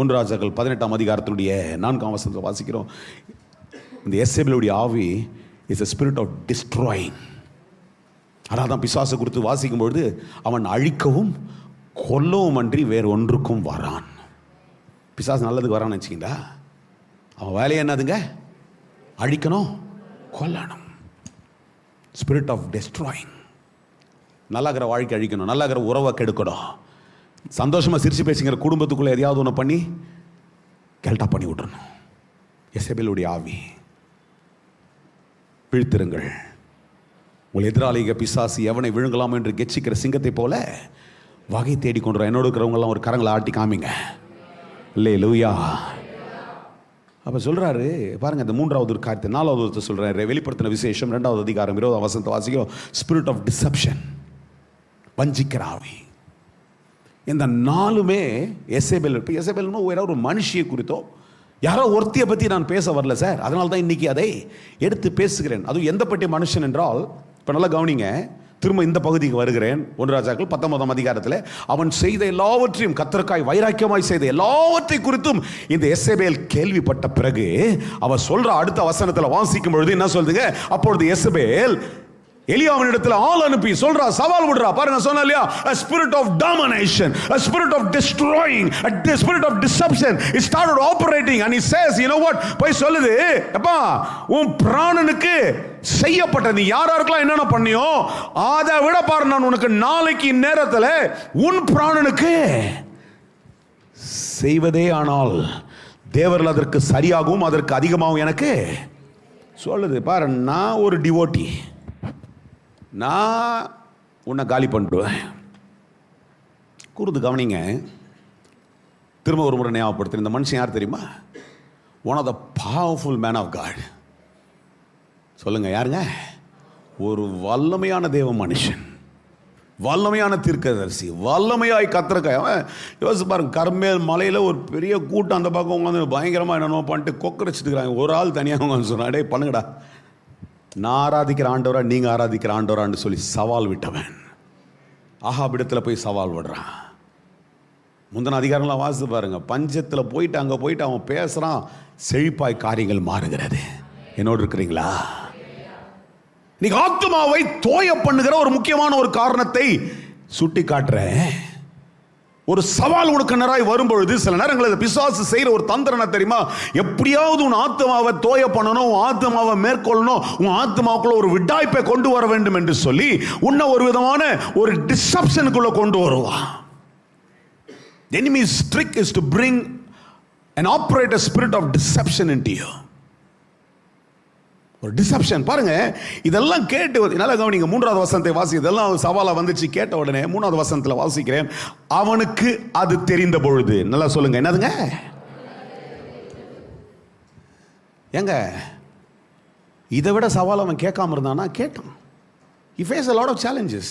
1 ராஜாக்கள் 18ஆம் அதிகாரத்தினுடைய 4ஆம் வசனத்தை வாசிக்கிறோம். இந்த எசபேலுடைய ஆவி is a spirit of destroying. அதனால தான் பிசாசு கொடுத்து வாசிக்கும் பொழுது அவன் அழிக்கவும் கொல்லவும் அன்றி வேறு ஒன்றுக்கும் வரான். பிசாசு நல்லதுக்கு வரான்னு வச்சுக்கிங்களா? அவன் வேலையை என்னதுங்க? அழிக்கணும், கொல்லணும். Spirit of destroying. நல்லாகிற வாழ்க்கை அழிக்கணும், நல்லாகிற உறவை கெடுக்கணும், சந்தோஷமாக சிரிச்சு பேசுங்கிற குடும்பத்துக்குள்ளே எதையாவது ஒன்று பண்ணி கெல்ட்டா பண்ணி விட்டுறணும். எசபேலுடைய ஆவி. விழித்திருங்கள். உங்கள் எதிராளிக பிசாசு எவனை விழுங்கலாம் என்று கெச்சிக்கிற சிங்கத்தை போல வகை தேடிக்கொண்டு என்னோடு இருக்கிறவங்களாம் ஒரு கரங்களை ஆட்டி காமிங்க. அல்லேலூயா. அப்போ சொல்கிறாரு பாருங்க, இந்த 3வது காரியத்தை 4வது சொல்கிறாரு. வெளிப்படுத்தின விசேஷம் 2வது அதிகாரம் 20ஆம் வசனத்தை வாசிக்கிறோம். ஸ்பிரிட் ஆஃப் டிசப்ஷன், வஞ்சிக்கிற ஆவி. இந்த 4மே எசபேல். இப்போ எசபேல்னா ஒரு மனுஷியை குறித்தோ யாரோ ஒருத்தியை பற்றி நான் பேச வரல சார், அதனால தான் இன்னைக்கு அதை எடுத்து பேசுகிறேன். அதுவும் எந்த பற்றிய மனுஷன் என்றால், இப்போ நல்லா கவனிங்க, திரும்ப இந்த பகுதிக்கு வருகிறேன். 1 ராஜாக்கள் 19ஆம் அதிகாரத்தில் அவன் செய்த எல்லாவற்றையும், கர்த்தருக்காய் வைராக்கியமாய் செய்த எல்லாவற்றை குறித்தும் இந்த எசபேல் கேள்விப்பட்ட பிறகு அவன் சொல்ற அடுத்த வசனத்தில் வாசிக்கும் பொழுது என்ன சொல்லுங்க? அப்பொழுது எசபேல் எலியாவினிடத்தில் ஆள் அனுப்பி சொல்றா, சவால் விடுறா. பாருங்க, சொன்னா இல்லையா, a spirit of domination, a spirit of destroying, a spirit of deception, it started operating and he says, you know what, போய் சொல்லுது, அப்பா உன் பிராணனுக்கு செய்யப்பட்ட நீ யாராருக்கெல்லாம் என்னென்ன பண்ணியோ அதை விட பாரு, நான் உனக்கு நாளைக்கு நேரத்தில் உன் பிராணனுக்கு செய்வதே ஆனால் தேவர்கள் அதற்கு சரியாகவும் அதற்கு அதிகமாகவும் எனக்கு சொல்லுது. பாரு, நான் ஒரு டிவோட்டி, நான் உன்னை காலி பண்ணிடுவேன். கூறுது கவனிங்க. திரும்ப ஒரு முறை ஞாபகப்படுத்துறேன். இந்த மனுஷன் யார் தெரியுமா? One of the powerful man of God. சொல்லுங்க, யாருங்க? ஒரு வல்லமையான தேவ மனுஷன், வல்லமையான தீர்க்கதரிசி, வல்லமையாய் கத்திரக்காய். அவன் யோசிச்சு பாருங்க, கர்மேல் மலையில் ஒரு பெரிய கூட்டம் அந்த பக்கம் உட்காந்து பயங்கரமாக என்னென்னோ பண்ணிட்டு கொக்கரிச்சிட்டு இருக்கிறாங்க. ஒரு ஆள் தனியாக உட்காந்து சொன்னா, டே பண்ணுங்கடா, நான் ஆராதிக்கிற ஆண்டவரா நீங்கள் ஆராதிக்கிற ஆண்டவரான்னு சொல்லி சவால் விட்டவன் ஆகாபிடத்தில் போய் சவால் விடுறான். முந்தின அதிகாரம்லாம் வாசித்து பாருங்க. பஞ்சத்தில் போயிட்டு அங்கே போயிட்டு அவன் பேசுகிறான், செழிப்பாய் காரியங்கள் மாறுகிறது. என்னோடு இருக்கிறீங்களா? இன்னைக்கு ஆத்துமாவை தோய பண்ணுகிற ஒரு முக்கியமான ஒரு காரணத்தை சுட்டி காட்டுறேன். ஒரு சவால் உனக்கு வரும்பொழுது சில நேரங்களில் பிசாசு செய்யற ஒரு தந்திரம் தெரியுமா? எப்படியாவது உன் ஆத்மாவை தோய பண்ணணும், உன் ஆத்மாவை மேற்கொள்ளணும், உன் ஆத்மாவுக்குள்ள ஒரு விடாய்ப்பை கொண்டு வர வேண்டும் என்று சொல்லி உன்னை ஒரு விதமான ஒரு டிசப்ஷனுக்குள்ள கொண்டு வருவான். The enemy's trick is to bring and operate a spirit of deception into you. ஒரு டிசப்ஷன் பாருங்க. இதெல்லாம் கேட்டு நல்லா கவனிங்க. 3வது வசனத்தை வாசி. இதெல்லாம் சவாலா வந்துச்சு கேட்ட உடனே 3வது வசனத்தில் வாசிக்கிறேன். அவனுக்கு அது தெரிந்த பொழுது. நல்லா சொல்லுங்க, என்னதுங்க? ஏங்க இதை விட சவால் அவன் கேட்காம இருந்தானா? கேட்டான். He faced a lot of challenges.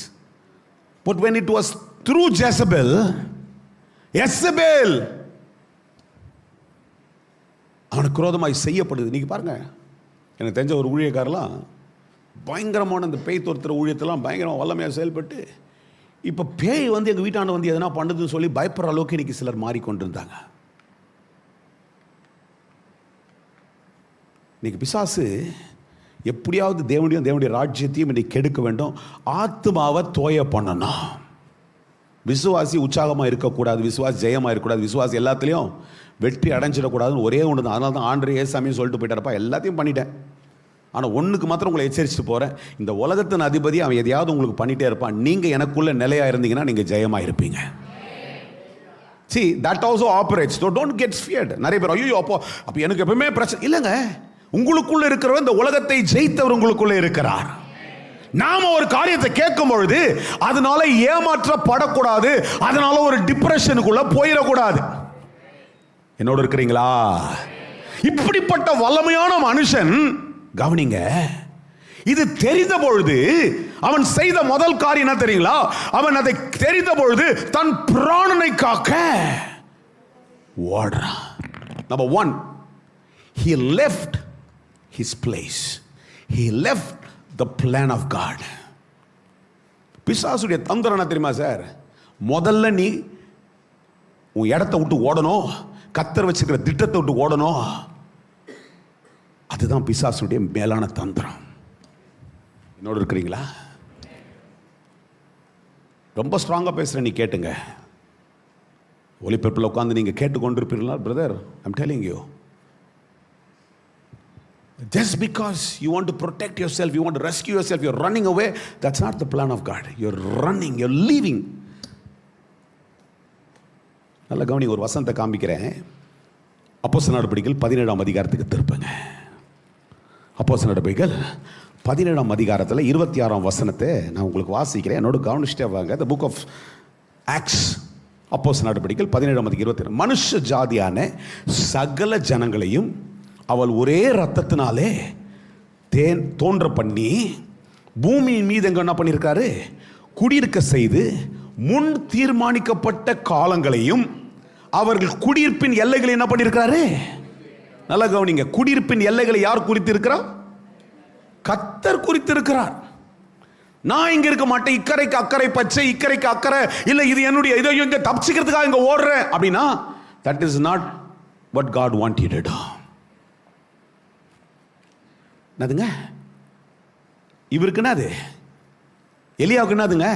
But when it was through Jezebel அவனுக்கு குரோதமாய் செய்யப்படுது. இன்னைக்கு பாருங்க, எனக்கு தெரிஞ்ச ஒரு ஊழியக்காரெல்லாம் பயங்கரமான இந்த பேய் துரத்துற ஊழியத்தெல்லாம் பயங்கரமாக வல்லமையாக செயல்பட்டு இப்போ பேய் வந்து எங்கள் வீட்டாண்ட வந்து எதனா பண்ணுதுன்னு சொல்லி பயப்படுற அளவுக்கு இன்னைக்கு சிலர் மாறிக்கொண்டிருந்தாங்க. இன்னைக்கு பிசாசு எப்படியாவது தேவனுடைய ராஜ்யத்தையும் இன்னைக்கு கெடுக்க வேண்டும். ஆத்மாவை தோய பண்ணணும். விசுவாசி உற்சாகமாக இருக்கக்கூடாது, விசுவாசி ஜெயமாக இருக்கக்கூடாது, விசுவாசி எல்லாத்துலேயும் வெற்றி அடைஞ்சிடக்கூடாதுன்னு ஒரே ஒன்று தான். அதனால தான் ஆண்டவர் ஏசாமின்னு சொல்லிட்டு போயிட்டாரப்பா, எல்லாத்தையும் பண்ணிட்டேன், ஆனால் ஒன்றுக்கு மாத்திரம் உங்களை எச்சரிச்சுட்டு போகிறேன். இந்த உலகத்தின் அதிபதி அவன் எதையாவது உங்களுக்கு பண்ணிகிட்டே இருப்பான். நீங்கள் எனக்குள்ள நிலையாக இருந்தீங்கன்னா நீங்கள் ஜெயமாக இருப்பீங்க. See, that also operates. So don't get feared. நிறைய பேர் ஐயோ அப்போ எனக்கு எப்பவுமே பிரச்சனை இல்லைங்க. உங்களுக்குள்ள இருக்கிறவர் இந்த உலகத்தை ஜெயித்தவர் உங்களுக்குள்ள இருக்கிறார். நாம ஒரு காரியத்தை கேட்கும் பொழுது அதனால ஏமாற்றப்படக்கூடாது, அதனால ஒரு டிப்ரெஷனுக்குள்ள போயிடக்கூடாது. என்னோடு இருக்கிறீங்களா? இப்படிப்பட்ட வல்லமையான மனுஷன் கவனிங்க, இது தெரிந்த பொழுது அவன் செய்த முதல் காரியம் என்ன தெரியுங்களா? அவன் அதை தெரிந்த பொழுது தன் பிராணனை காக்க ஓடுறான். Number 1, he left his place. He left the plan of God. பிசாசுடைய தந்திரம் என்ன தெரியுமா சார்? முதல்ல நீ உன் இடத்தை விட்டு ஓடணும், கத்தர் வச்சுக்கிற திட்டத்தை விட்டு ஓடணும். அதுதான் பிசாசுடைய மேலான தந்திரம். என்னோடு இருக்கிறீங்களா? ரொம்ப ஸ்ட்ராங்காக பேசுகிறேன், நீ கேட்டுங்க. ஒலிபரப்பில் உட்காந்து நீங்கள் கேட்டுக்கொண்டிருப்பீர்களா? Brother, I'm telling you, just because you want to protect yourself, you want to rescue yourself, you're running away, that's not the plan of God. You're running, you're leaving. நல்ல கவனி, ஒரு வசனத்தை காமிக்கிறேன். அப்போஸ்தலர் நடபடிகள் 17ஆம் அதிகாரத்துக்கு திருப்புங்க. அப்போஸ்தலர் நடபடிகள் 17ஆம் அதிகாரத்தில் 26ஆம் வசனத்தை நான் உங்களுக்கு வாசிக்கிறேன். என்னோட கவனிச்சுட்டே வாங்க. The book of Acts, அப்போஸ்தலர் நடபடிகள் 17ஆம் அதிகாரம் 26. மனுஷ ஜாதியான சகல ஜனங்களையும் அவள் ஒரே ரத்தத்தினாலே தோன்ற பண்ணி பூமியின் மீது எங்க என்ன பண்ணியிருக்காரு? குடியிருக்க செய்து முன் தீர்மானிக்கப்பட்ட காலங்களையும் அவர்கள் குடியிருப்பின் எல்லைகளை என்ன பண்ணியிருக்காரு? நல்லா கவனிங்க. குடியிருப்பின் எல்லைகளை யார் குறித்திருக்கிறார்? கர்த்தர் குறித்திருக்கிறார். நான் இங்க இருக்க மாட்டேன், இக்கரைக்கு அக்கறை பச்சை, இக்கரைக்கு அக்கறை இல்ல, இது என்னுடைய இதை இங்க தப்பிச்சுக்கிறதுக்காக இங்க ஓடுறேன் அப்படின்னா that is not what God wanted to do. என்னதுங்க இவருக்கு? என்னது எலியாவுக்கு? என்னதுங்க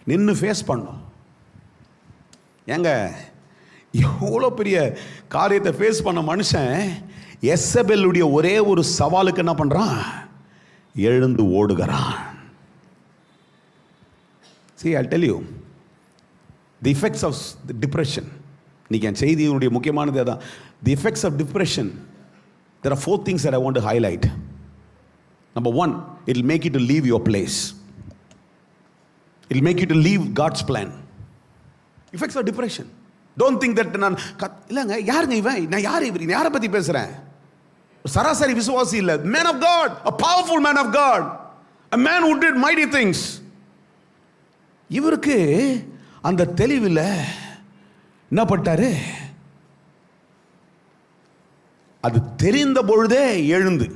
நின்று ஃபேஸ் பண்ணும். ஏங்க எவ்வளோ பெரிய காரியத்தை ஃபேஸ் பண்ண மனுஷன் எசபெல்லுடைய ஒரே ஒரு சவாலுக்கு என்ன பண்ணுறான்? எழுந்து ஓடுகிறான். See, I'll tell you the effects of the depression. இன்னைக்கு என் செய்தியினுடைய முக்கியமானது அதான். The effects of depression. There are 4 things that I want to highlight. Number 1, it will make you to leave your place. It will make you to leave God's plan. Effects of depression. Don't think that நான் இல்லைங்க, யாருங்க இவன்? நான் யாரை பற்றி பேசுகிறேன்? சராசரி விசுவாசி இல்லை. Man of God, a powerful man of God, a man who did mighty things. இவருக்கு அந்த தெளிவில் என்ன பட்டாரு? அது தெரிந்த பொழுதே எழுந்து.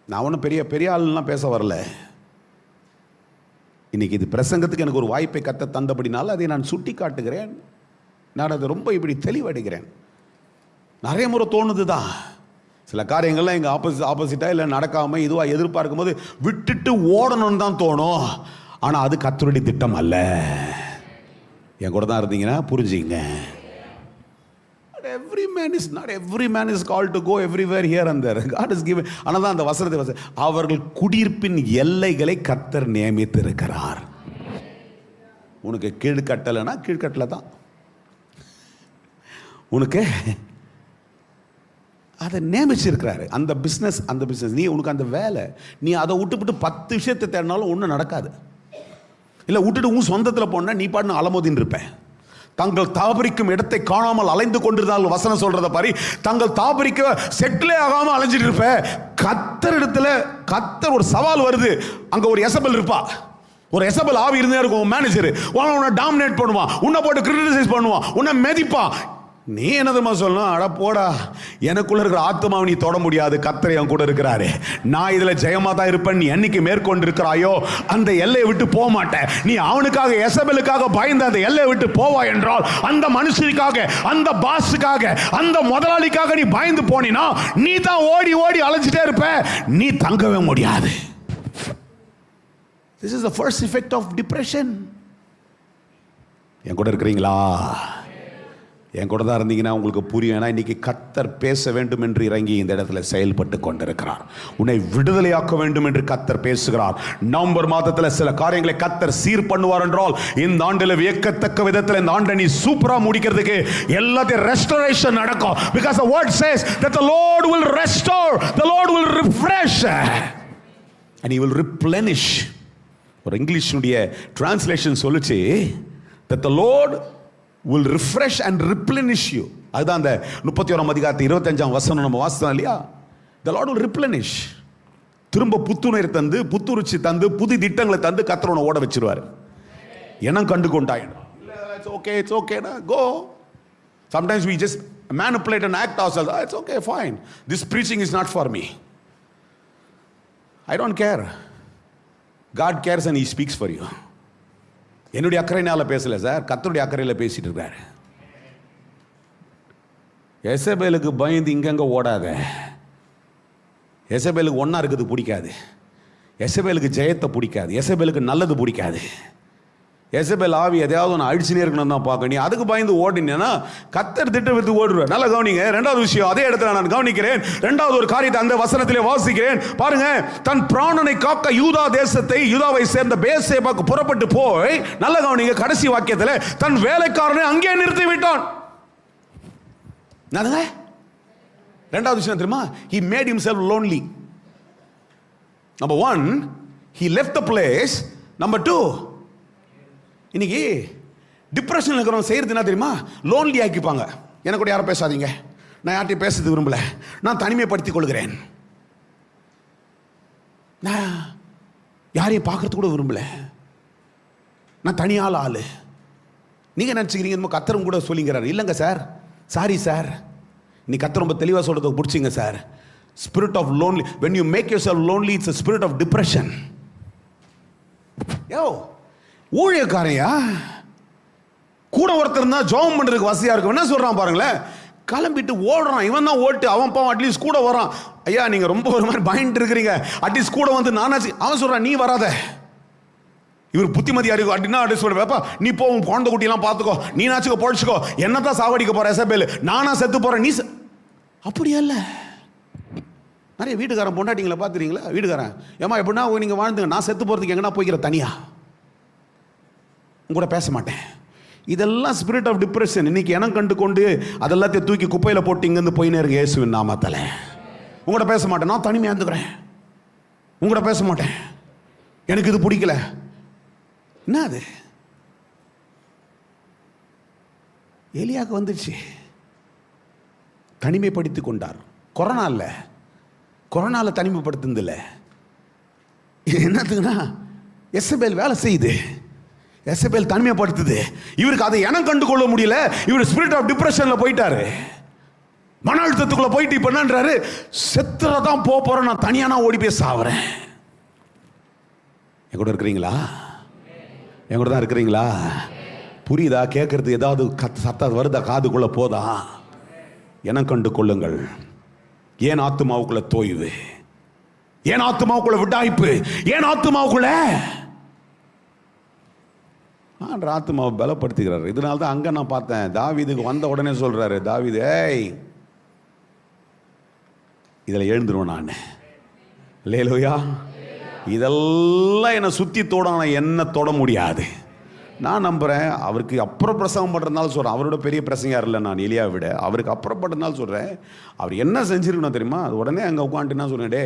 நான் ஒன்றும் பெரிய ஆளுலாம் பேச வரல. இன்னைக்கு இது பிரசங்கத்துக்கு எனக்கு ஒரு வாய்ப்பை கத்த தந்தபடினால அதை நான் சுட்டி காட்டுகிறேன். நான் அதை ரொம்ப இப்படி தெளிவடைகிறேன். நிறைய முறை தோணுது தான், சில காரியங்கள்லாம் எங்கள் ஆப்போசிட்டாக இல்லை நடக்காமல் இதுவாக எதிர்பார்க்கும் போது விட்டுட்டு ஓடணும்னு தான் தோணும். ஆனால் அது கர்த்தருடைய திட்டம் அல்ல. என் கூட தான் இருந்தீங்கன்னா புரிஞ்சுங்க. Every man is called to go everywhere here and there. God is given. ஆனால் தான் அந்த வசனத்தை அவர்கள் குடியிருப்பின் எல்லைகளை கர்த்தர் நியமித்து இருக்கிறார். உனக்கு கீழ்கட்டலைன்னா கீழ்கட்டலை தான். உனக்கு அதை நியமிச்சிருக்கிறாரு. அந்த பிஸ்னஸ் நீ உனக்கு அந்த வேலை, நீ அதை விட்டுவிட்டு 10 விஷயத்தை தேடினாலும் ஒன்றும் நடக்காது. இல்லை விட்டுட்டு உன் சொந்தத்தில் போனால் நீ பாட்டு அலமோதின்னு இருப்பேன். தங்கள் தாபரிக்கும் இடத்தை காணாமல் அலைந்து கொண்டிருந்தால் வசனம் சொல்றத பாரி, தங்கள் தாபரிக்க செட்டிலே ஆகாம அலைஞ்சிட்டு இருப்ப. கர்த்தர் ஒரு சவால் வருது. அங்க ஒரு எசபெல் இருப்பா, ஒரு எசபெல் ஆவி இருந்தே இருக்கும். மேனேஜர் உன்னை டாமினேட் பண்ணுவான், உன்னை போட்டு கிரிட்டிசைஸ் பண்ணுவான், உன்னை மெதிப்பான். நீ என்னதுமா சொல்லணும்? அட போடா, எனக்குள்ள இருக்கிற ஆத்மாவை நீ தொட முடியாது, கர்த்தர் என் கூட இருக்கிறாரு, நான் இதுல ஜெயமா தான் இருப்பேன். நீ என்னைக்கு மேற்கொண்டு இருக்கிறாயோ அந்த எல்லையை விட்டு போக மாட்டேன். நீ அவனுக்காக எசபெலுக்காக பயந்து அந்த எல்லையை விட்டு போவா என்றால், அந்த மனுஷனுக்காக, அந்த பாஸுக்காக, அந்த முதலாளிக்காக நீ பயந்து போனினா நீ தான் ஓடி ஓடி அலைஞ்சிட்டே இருப்ப, நீ தங்கவே முடியாது. This is the first effect of depression. என் கூட இருக்கிறீங்களா? என் கூட தான் இருந்தீங்கன்னா உங்களுக்கு புரியும். ஏன்னா இன்னைக்கு கர்த்தர் பேச வேண்டும் என்று இறங்கி இந்த இடத்துல செயல்பட்டு கொண்டிருக்கிறார். உன்னை விடுதலையாக்க வேண்டும் என்று கர்த்தர் பேசுகிறார். நவம்பர் மாதத்தில் சில காரியங்களை கர்த்தர் சீர் பண்ணுவார் என்றால், இந்த ஆண்டில் வியக்கத்தக்க விதத்தில் இந்த ஆண்டை நீ சூப்பரா முடிக்கிறதுக்கு எல்லாத்தையும் ரெஸ்டோரேஷன் நடக்கும். Because the word says that the Lord will restore, the Lord will refresh and he will replenish. ஒரு இங்கிலீஷுடைய டிரான்ஸ்லேஷன் சொல்லுச்சு, that the Lord will refresh and replenish you. அதுதான் அந்த 31ஆம் அதிகாரத்து 25ஆம் வசனம் நம்ம வாசித்தோம் இல்லையா? The Lord will replenish. திரும்ப புத்துணர்வு தந்து, புத்துணர்ச்சி தந்து, புது திட்டங்களை தந்து கர்த்தர் ஓட வச்சிருவாரு. எண்ணம் கண்டு கொண்டாயிடும். It's okay, go. Sometimes we just manipulate and act ourselves. It's okay, fine. This preaching is not for me. I don't care. God cares and he speaks for you. என்னுடைய அக்கறையினால பேசல சார், கர்த்தருடைய அக்கறையில் பேசிட்டு இருக்காரு. எசபேலுக்கு பயந்து இங்கங்க ஓடாத. எசபேலுக்கு ஒன்னா இருக்குது பிடிக்காது. எசபேலுக்கு ஜெயத்தை பிடிக்காது. எசபேலுக்கு நல்லது பிடிக்காது. எசபேல் ஆவி எதையாவது ஒன்று அழிச்சுனே இருக்கணும் தான் பார்க்க. நீ அதுக்கு பயந்து ஓடினேன்னா கர்த்தர் திட்டம் எடுத்து ஓடுவேன். நல்லா கவனிங்க. ரெண்டாவது விஷயம், அதே இடத்துல நான் கவனிக்கிறேன். ரெண்டாவது ஒரு காரியத்தை அந்த வசனத்திலே வாசிக்கிறேன் பாருங்க. தன் பிராணனை காக்க யூதா தேசத்தை, யூதாவை சேர்ந்த பேர்சேபாக்கு புறப்பட்டு போய், நல்ல கவனிங்க கடைசி வாக்கியத்தில், தன் வேலைக்காரனை அங்கே நிறுத்தி விட்டான். ரெண்டாவது விஷயம் தெரியுமா? he made himself lonely. Number 1, he left the place. Number 2, இன்னைக்கு டிப்ரெஷன் இருக்கிறவங்க செய்யறது என்ன தெரியுமா? லோன்லி ஆக்கிப்பாங்க. எனக்கு கூட யாரும் பேசாதீங்க, நான் யார்ட்டையும் பேசுறது விரும்பல, நான் தனிமைப்படுத்திக் கொள்கிறேன், நான் யாரையும் பார்க்கறது கூட விரும்பல, நான் தனியால் ஆளு. நீங்க நினைச்சுக்கிறீங்க கர்த்தரும் கூட சொல்லிங்கிறார். இல்லைங்க சார், சாரி சார், நீ கர்த்தர் ரொம்ப தெளிவாக சொல்றதை பிடிச்சிங்க sir. Spirit of lonely, when you make yourself lonely, it's a spirit of depression. ஊழியக்காரையா கூட ஒருத்தர் தான் ஜெபம் பண்றதுக்கு வசதியா இருக்கும். என்ன சொல்றான் பாருங்களேன், கிளம்பிட்டு ஓடுறான். இவன் தான் ஓட்டு, அவன் பாவம் அட்லீஸ்ட் கூட வரான். ஐயா நீங்க ரொம்ப ஒரு மாதிரி பயந்து இருக்கிறீங்க, அட்லீஸ்ட் கூட வந்து நானாச்சு. அவன் சொல்றான் நீ வராத. இவர் புத்திமதி அறிவு அப்படின்னா அப்படி சொல்றப்பா, நீ போ, உன் குழந்தை குட்டியெல்லாம் பார்த்துக்கோ, நீ நாச்சுக்கோ, பொழைச்சிக்கோ, என்னதான் சாவடிக்க போற எசபேல், நானா செத்து போறேன் நீ. அப்படியா இல்லை, நிறைய வீட்டுக்காரன் பொண்டாட்டிங்களை பார்த்துறீங்களா? வீட்டுக்காரன் ஏமா எப்படின்னா நீங்கள் வாழ்ந்துங்க, நான் செத்து போகிறதுக்கு எங்கன்னா போய்க்கிற தனியா கூட பேச மாட்டேன். இதெல்லாம் ஸ்பிரிட் ஆஃப் டிப்ரெஷன். இன்னைக்கு இனம் கண்டு கொண்டு அதெல்லாத்தையும் தூக்கி குப்பையில் போட்டு இங்கேருந்து போயினே இருங்க இயேசுவின் நாமத்தில். உங்கள்கிட்ட பேச மாட்டேன், நான் தனிமையாக இருந்துக்கிறேன், உங்கள்கிட்ட பேச மாட்டேன், எனக்கு இது பிடிக்கல. என்ன அது? எலியாக்கு வந்துடுச்சு, தனிமைப்படுத்தி கொண்டார். கொரோனா இல்லை, கொரோனாவில் தனிமைப்படுத்துனது இல்லை. என்னத்துக்குன்னா எசபேல் வேலை செய்யுது, எசபேல் தனிமைப்படுத்துது. இவருக்கு அதை இனம் கண்டு கொள்ள முடியல. இவர் ஸ்பிரிட் ஆஃப் டிப்ரெஷன்ல போயிட்டாரு, மன அழுத்தத்துக்குள்ள போயிட்டு இப்ப என்னன்றாரு, செத்துறதான் போறேன், நான் தனியானா ஓடி போய் சாவறேன். என் கூட இருக்கிறீங்களா? என் கூட தான் இருக்கிறீங்களா? புரியுதா? கேட்கறது ஏதாவது சத்தம் வருதா காதுக்குள்ள? போதா? இனம் கண்டு கொள்ளுங்கள், ஏன் ஆத்துமாவுக்குள்ள தோய்வு, ஏன் ஆத்துமாவுக்குள்ள விடாய்ப்பு, ஏன் ஆத்துமாவுக்குள்ள ஆத்துமாவை பலப்படுத்துகிறார். இதனால தான் அங்க நான் பார்த்தேன், தாவீதுக்கு வந்த உடனே சொல்றாரு, தாவீது ஏய் இதுல எழுந்துருவேன் நான். அல்லேலூயா. இதெல்லாம் என்னை சுத்தி தோட என்ன தொட முடியாது. நான் நம்புறேன் அவருக்கு அப்புறம் பிரசவம் பண்ணுறதுனால சொல்கிறேன், அவரோட பெரிய பிரசங்க யார் இல்லை, நான் எலியா விட அவருக்கு அப்புறப்பட்டதுனால சொல்கிறேன். அவர் என்ன செஞ்சிருக்கணும் தெரியுமா? அது உடனே அங்கே உட்காந்துட்டு நான் சொன்னேன், டே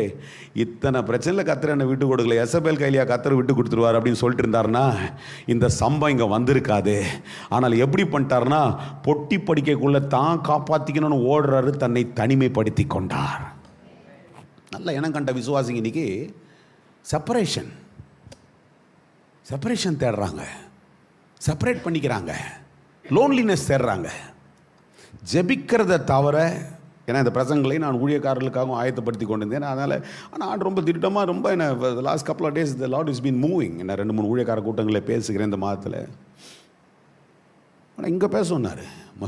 இத்தனை பிரச்சனையில் கத்தர் என்னை விட்டு கொடுக்கல, எசபேல் கையிலையா கத்தர் விட்டு கொடுத்துருவார் அப்படின்னு சொல்லிட்டு இருந்தாருன்னா இந்த சம்பவம் இங்கே வந்திருக்காது. ஆனால் எப்படி பண்ணிட்டாருன்னா, பொட்டி படிக்கக்குள்ளே தான் காப்பாற்றிக்கணும்னு ஓடுறாரு, தன்னை தனிமைப்படுத்தி கொண்டார். நல்ல இனம் கண்ட விசுவாசிங்க இன்னைக்கு செப்பரேஷன் தேடுறாங்க, செப்பரேட் பண்ணிக்கிறாங்க, லோன்லினஸ் தேடுறாங்க. ஜெபிக்கிறத தவிர, ஏன்னா இந்த பிரசங்களை நான் ஊழியக்காரர்களுக்காகவும் ஆயத்தப்படுத்தி கொண்டிருந்தேன். அதனால் ஆனால் ரொம்ப திட்டமாக ரொம்ப என்ன last couple of days the Lord is been moving. என்ன 2-3 ஊழியக்கார கூட்டங்களில் பேசுகிறேன் இந்த மாதத்தில். ஆனால் இங்கே பேச சொன்னார்,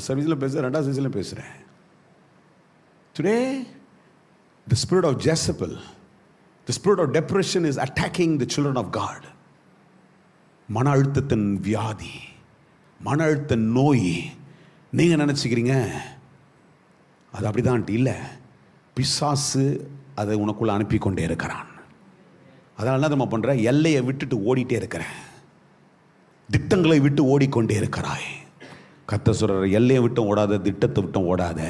சர்வீஸில் பேசுகிறேன், 2வது சர்வீஸில் பேசுகிறேன். Today the spirit of Jezebel, the spirit of depression is attacking the children of God. மன அழுத்தத்தின் வியாதி, மன அழுத்த நோய். நீங்கள் நினச்சிக்கிறீங்க அது அப்படிதான் இல்லை, பிசாசு அதை உனக்குள்ள அனுப்பி கொண்டே இருக்கிறான். அதனால என்ன நம்ம பண்ணுற, எல்லையை விட்டுட்டு ஓடிட்டே இருக்கிறேன், திட்டங்களை விட்டு ஓடிக்கொண்டே இருக்கிறாய். கர்த்தர் சொல்ற, எல்லையை விட்டும் ஓடாத, திட்டத்தை விட்டும் ஓடாத,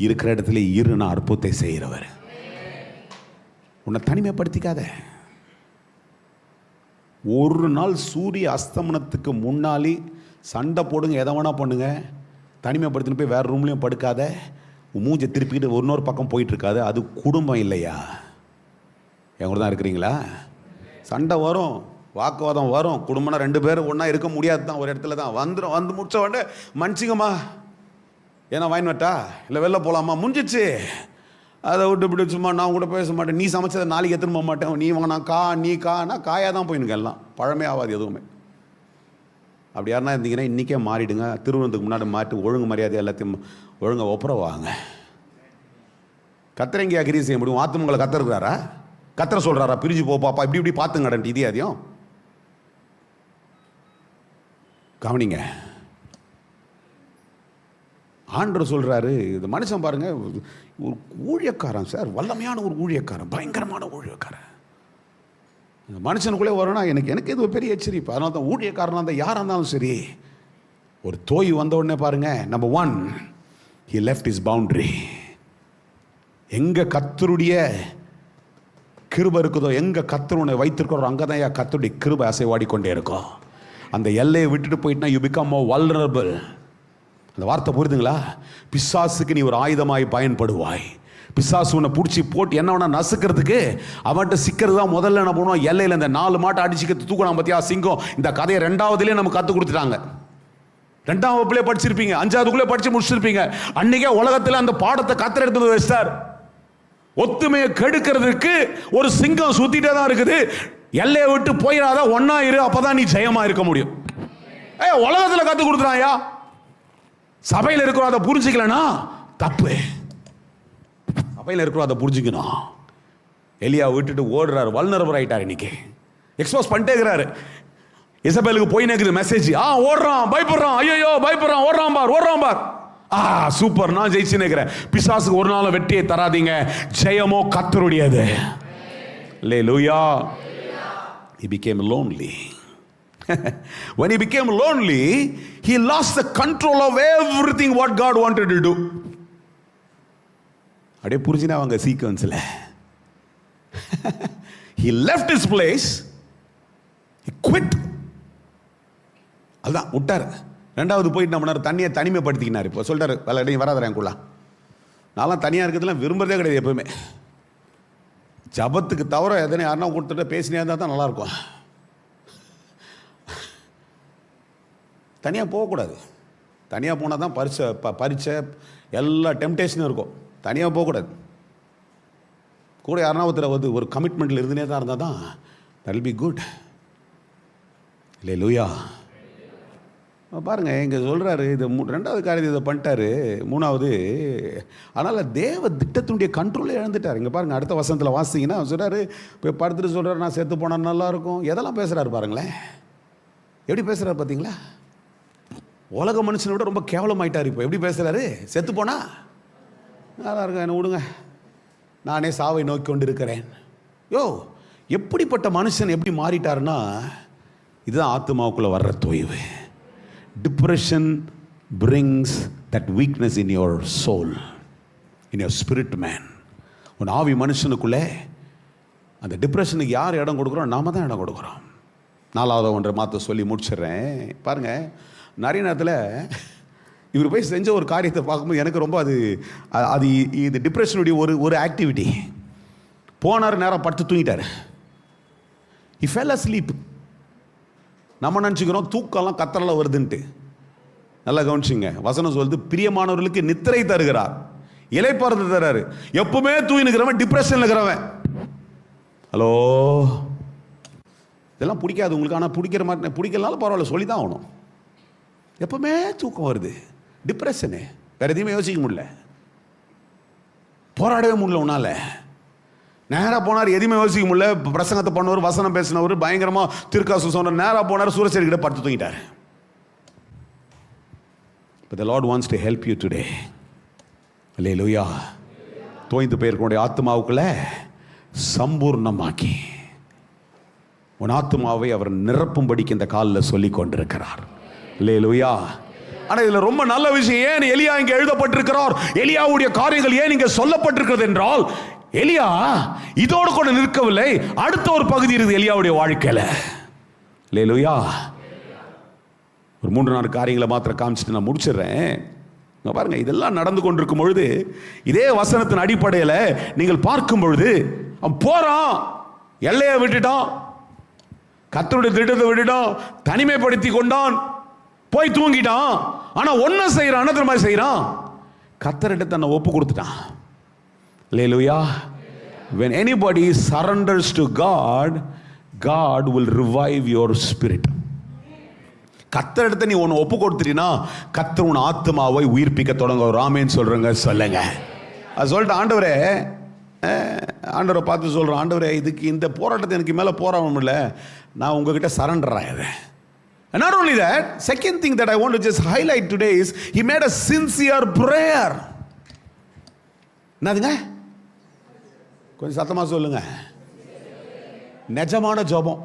இருக்கிற இடத்துல இருனா அற்புதத்தை செய்கிறவர். உன்னை தனிமைப்படுத்திக்காத. ஒரு நாள் சூரிய அஸ்தமனத்துக்கு முன்னாலே சண்டை போடுங்க, எதை வேணா பண்ணுங்க, தனிமைப்படுத்தின்னு போய் வேறு ரூம்லேயும் படுக்காத, மூஞ்சை திருப்பிக்கிட்டு இன்னொரு பக்கம் போயிட்டு இருக்காது. அது குடும்பம் இல்லையா? என் கூட தான் இருக்கிறீங்களா? சண்டை வரும், வாக்குவாதம் வரும், குடும்பம்னா 2 பேரும் ஒன்றா இருக்க முடியாது தான், ஒரு இடத்துல தான் வந்துடும். வந்து முடிச்ச உடனே மன்னிச்சிங்கம்மா, ஏன்னா வாங்கினட்டா இல்லை வெளில போகலாமா, முடிஞ்சிச்சு. அதை விட்டு இப்படி சும்மா நான் கூட பேச மாட்டேன், நீ சமைச்சதை நாளைக்கு எடுத்துன்னு போக மாட்டேன், நீ வாங்கினா நீ கானா காயாக தான் போயினுங்க, எல்லாம் பழமே ஆகாது எதுவுமே. அப்படி யாருன்னா இருந்தீங்கன்னா இன்றைக்கே மாறிடுங்க. திருமணத்துக்கு முன்னாடி மாற்றி ஒழுங்கு மரியாதை எல்லாத்தையும் ஒழுங்கை ஒப்புரவாங்க. கத்திரங்கியா கிரி செய்ய முடியும்? ஆத்துமங்களை கத்திருக்கிறாரா? கத்திர சொல்கிறாரா பிரிஞ்சு போ பாப்பா இப்படி இப்படி பார்த்துங்கடன்ட்டு இதே அதையும் கவனிங்க. ஆண்டவர் சொல்கிறாரு, இந்த மனுஷன் பாருங்க, ஒரு ஊழியக்காரன் சார், வல்லமையான ஒரு ஊழியக்காரன், பயங்கரமான ஊழியக்காரன். இந்த மனுஷனுக்குள்ளே வரணும்னா எனக்கு இது ஒரு பெரிய எச்சரிப்பு. அதனால தான் ஊழியக்காரனாக இருந்தால் யாராக இருந்தாலும் சரி, ஒரு தோய் வந்த உடனே பாருங்க, number 1 he left his boundary. எங்கே கர்த்தருடைய கிருபை இருக்குதோ, எங்கே கர்த்தர் உன்னை வைத்திருக்கிறோம், அங்கே தான் கர்த்தருடைய கிருபை அசைவாடிக்கொண்டே இருக்கும். அந்த எல்லையை விட்டுட்டு போயிட்டுனா you become more vulnerable. அந்த வார்த்தை புரியுதுங்களா? பிசாசுக்கு நீ ஒரு ஆயுதமாய் பயன்படுவாய். பிசாசு உன்னை பிடிச்சி போட்டு என்ன வேணா நசுக்கிறதுக்கு, அவன்கிட்ட சிக்கிறது தான் முதல்ல என்ன பண்ணுவோம், எல்லையில் இந்த 4 மாட்டை அடிச்சுக்கிறது தூக்கலாம் பார்த்தியா சிங்கம். இந்த கதையை 2வதுலேயே நம்ம கற்றுக் கொடுத்துட்டாங்க. 2ஆம் வகுப்புலேயே படிச்சிருப்பீங்க, 5வதுக்குள்ளே படித்து முடிச்சிருப்பீங்க. அன்றைக்கே உலகத்தில் அந்த பாடத்தை கத்தர் எடுத்து வச்சிட்டார். ஒத்துமையை கெடுக்கிறதுக்கு ஒரு சிங்கம் சுத்திட்டே தான் இருக்குது. எல்லையை விட்டு போயிடாத, ஒன்னா இரு, அப்பதான் நீ ஜெயமா இருக்க முடியும். உலகத்தில் கற்றுக் கொடுத்துறாயா, சபையில் இருக்கிறோம் அதை புரிஞ்சுக்கலனா தப்பு. சபையில் இருக்கிறோம் அதை புரிஞ்சுக்கணும். எலியா விட்டுட்டு ஓடுறாரு, வல்னரபிள் ஆயிட்டார். இன்னைக்கு எக்ஸ்போஸ் பண்ணிட்டே இருக்கிறாரு. இசபேலுக்கு போய் நேக்குது மெசேஜ், ஓடுறான், பயப்படுறான், ஐயோ பயப்படுறான், ஓடுறான் பார். சூப்பர், நான் ஜெயிச்சு நேக்கிறேன். பிசாசுக்கு ஒரு நாள் வெற்றியை தராதீங்க, ஜெயமோ கர்த்தருடையது. அல்லேலூயா. He became lonely. When he became lonely, he lost the control of everything what God wanted to do. அப்படியே புரிஞ்சினா அவங்க சீக்வன்ஸ்ல he left his place, he quit. அதான் விட்டார். 2வது போயிட்டு நம்ம தண்ணியை தனிமைப்படுத்திக்கினார். இப்போ சொல்றாரு, வேலை வராதரா என்குள்ள, நான்லாம் தனியாக இருக்கிறதுலாம் விரும்புறதே கிடையாது எப்பவுமே. ஜபத்துக்கு தவிர எதனா யாருன்னா கொடுத்துட்டு பேசினே இருந்தால் தான் நல்லாயிருக்கும். தனியாக போகக்கூடாது. தனியாக போனால் தான் பரிச்சை எல்லா டெம்டேஷனும் இருக்கும். தனியாக போகக்கூடாது. கூட யாருன்னா ஒருத்தர் ஒரு கமிட்மெண்ட்டில் இருந்துனே தான் இருந்தால் தான் that will be good. Hallelujah. பாருங்க, இங்கே சொல்கிறாரு, இது ரெண்டாவது காரியத்தை இதை பண்ணிட்டாரு. மூணாவது, அதனால் தேவ திட்டத்தினுடைய கண்ட்ரோலை இழந்துட்டார். இங்கே பாருங்கள், அடுத்த வசனத்தில் வாசிங்கன்னா சொல்கிறாரு, இப்போ படுத்துட்டு சொல்கிறார், நான் செத்து போனால் நல்லாயிருக்கும். எதெல்லாம் பேசுகிறாரு பாருங்களேன், எப்படி பேசுகிறாரு பார்த்தீங்களா? உலக மனுஷனை விட ரொம்ப கேவலமாயிட்டார். இப்போ எப்படி பேசுகிறாரு, செத்து போனா நல்லா இருக்கும், என்ன விடுங்க, நானே சாவை நோக்கி கொண்டு இருக்கிறேன். யோ, எப்படிப்பட்ட மனுஷன் எப்படி மாறிட்டாருன்னா, இதுதான் ஆத்மாவுக்குள்ளே வர்ற தொய்வு. Depression brings that weakness in your soul, in your spirit man. உன் ஆவி மனுஷனுக்குள்ளே அந்த டிப்ரெஷனுக்கு யார் இடம் கொடுக்குறோம்? நாம தான் இடம் கொடுக்குறோம். நாலாவது ஒன்றை மாற்ற சொல்லி முடிச்சிடுறேன். பாருங்கள், நிறைய நேரத்தில் இவர் போய் செஞ்ச ஒரு காரியத்தை பார்க்கும்போது எனக்கு ரொம்ப அது இது டிப்ரெஷனுடைய ஒரு ஆக்டிவிட்டி. போனார், நேரம் படுத்து தூங்கிட்டார். he fell asleep. நம்ம நினச்சிக்கிறோம் தூக்கம்லாம் கத்தரில் வருதுன்ட்டு. நல்லா கவனிச்சிங்க, வசனம் சொல்லுது, பிரியமானவர்களுக்கு நித்திரை தருகிறார், இளைப்பாறுதல் தர்றாரு. எப்பவுமே தூங்கினுக்கிறவன் டிப்ரெஷனில் இருக்கிறவன். ஹலோ, இதெல்லாம் பிடிக்காது உங்களுக்கு, ஆனால் பிடிக்கலனாலும் பரவாயில்ல, சொல்லி தான் ஆகணும். எப்பவுமே தூக்கம் வருது, டிப்ரெஷனு, வேற எதையுமே யோசிக்க முடியல, போராடவே முடியல உன்னால. நேராக போனார், எதுவுமே யோசிக்க முடியல, பிரசங்கத்தை பண்ணவர், வசனம் பேசினவர், பயங்கரமாக திருக்காசு சொன்னார், நேராக போனார், சூரசேரி கிட்ட படுத்து தூங்கிட்டார். But the Lord wants to help you today. அல்லேலூயா. தோய்ந்து போயிருக்கக்கூடிய ஆத்மாவுக்குள்ள சம்பூர்ணமாக்கி உன் ஆத்மாவை அவர் நிரப்பும்படிக்கு இந்த காலில் சொல்லி கொண்டிருக்கிறார். அல்லேலூயா. ஆனால் இதில் ரொம்ப நல்ல விஷயம், ஏன் எலியா இங்கே எழுதப்பட்டிருக்கிறார், எலியாவுடைய காரியங்கள் ஏன் இங்கே சொல்லப்பட்டிருக்கிறது என்றால், எலியா இதோடு கூட நிற்கவில்லை, அடுத்த ஒரு பகுதி இருக்குது எலியாவுடைய வாழ்க்கையில். அல்லேலூயா. ஒரு 3-4 காரியங்களை மாத்திரம் காமிச்சிட்டு நான் முடிச்சிடுறேன். பாருங்க, இதெல்லாம் நடந்து கொண்டிருக்கும் பொழுது இதே வசனத்தின் அடிப்படையில் நீங்கள் பார்க்கும் பொழுது அவன் போறான், எல்லையை விட்டுட்டான், கர்த்தருடைய திட்டத்தை விட்டுட்டான், தனிமைப்படுத்தி கொண்டான், போய் தூங்கிட்டான். ஆனா ஒன்ன செய்யறான், என்ன தெரியுமா செய்யறான்? கர்த்தர்கிட்ட தன்னை ஒப்பு கொடுத்துட்டான். அல்லேலூயா. When anybody surrenders to God, God will revive your spirit. கர்த்தரிடத்தை நீ ஒன்று ஒப்பு கொடுத்துட்டீன்னா கர்த்தர் உன் ஆத்மாவை உயிர்ப்பிக்க தொடங்க. ராமேன்னு சொல்றேங்க, சொல்லுங்க. அது சொல்லிட்டு ஆண்டவரை பார்த்து சொல்கிறேன், ஆண்டவரே இதுக்கு இந்த போராட்டத்தை எனக்கு மேலே போராட முடியல, நான் உங்ககிட்ட சரண்டர் ஆகிறேன். And not only that, second thing that I want to just highlight today is he made a sincere prayer. என்னதுங்க? கொஞ்சம் சத்தமாக சொல்லுங்க. நிஜமான ஜெபம்.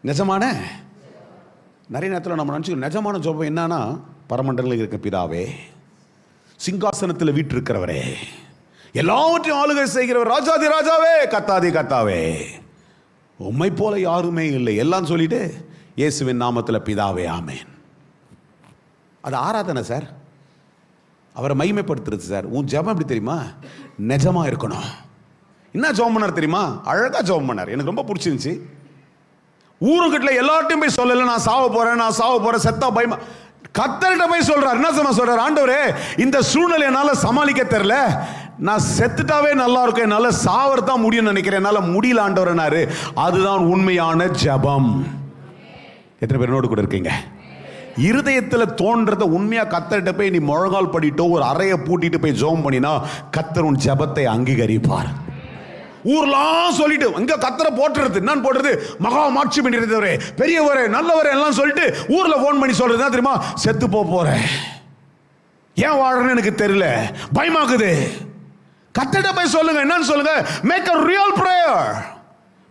நிஜமான, நிறைய நேரத்தில் நம்ம நினச்சிக்கிறோம் நிஜமான ஜெபம் என்னன்னா, பரமண்டலத்தில் இருக்க பிதாவே, சிங்காசனத்தில் வீற்றிருக்கிறவரே, எல்லாவற்றையும் ஆளுகை செய்கிறவர், ராஜாதி ராஜாவே, கத்தாதி கத்தாவே, உம்மை போல யாருமே இல்லை, எல்லாம் சொல்லிட்டு இயேசுவின் நாமத்தில் பிதாவே ஆமேன். அது ஆராதனை சார், அவரை மகிமைப்படுத்துறது சார். உன் ஜெபம் எப்படி தெரியுமா? நிஜமா இருக்கணும். என்ன ஜெபம் பண்ணார் தெரியுமா? அழகா ஜெபம் பண்ணார். எனக்கு ரொம்ப பிடிச்சிருந்துச்சு. ஊருக்கிட்ட எல்லார்ட்டையும் போய் சொல்லல, நான் சாவ போறேன் செத்தா பயமா, கர்த்தர்கிட்ட போய் சொல்றார். என்ன சொல்றார்? ஆண்டவரே, இந்த சூழ்நிலை என்னால சமாளிக்க தெரியல, நான் செத்துட்டாவே நல்லா இருக்கும், என்னால சாவறதான் முடியும்னு நினைக்கிறேன், என்னால முடியல ஆண்டவரனாரு. அதுதான் உண்மையான ஜெபம். எத்தனை பேர் என்னோடு கூட இருக்கீங்க? இருதயத்தில் தோன்றதை உண்மையா கர்த்தர்கிட்ட போய் நீ முழங்கால் படிட்டோ ஒரு அறையை பூட்டிட்டு போய் ஜெபம் பண்ணினா கர்த்தர் உன் ஜெபத்தை அங்கீகரிப்பார். ஊர்லாம் சொல்லிட்டு இங்க கர்த்தரை போட்டுறது, என்னன்னு போடுறது? மகா மாட்சி பண்ணிடுறவரே, பெரியவரே, நல்லவரே எல்லாம் சொல்லிட்டு ஊர்ல போன் பண்ணி சொல்றது என்ன தெரியுமா? செத்து போறேன், ஏன் வாழ்றேன்னு எனக்கு தெரியல, பயமாக்குது. கர்த்தர்கிட்ட போய் சொல்லுங்க. என்னன்னு சொல்லுங்க? Make a real prayer,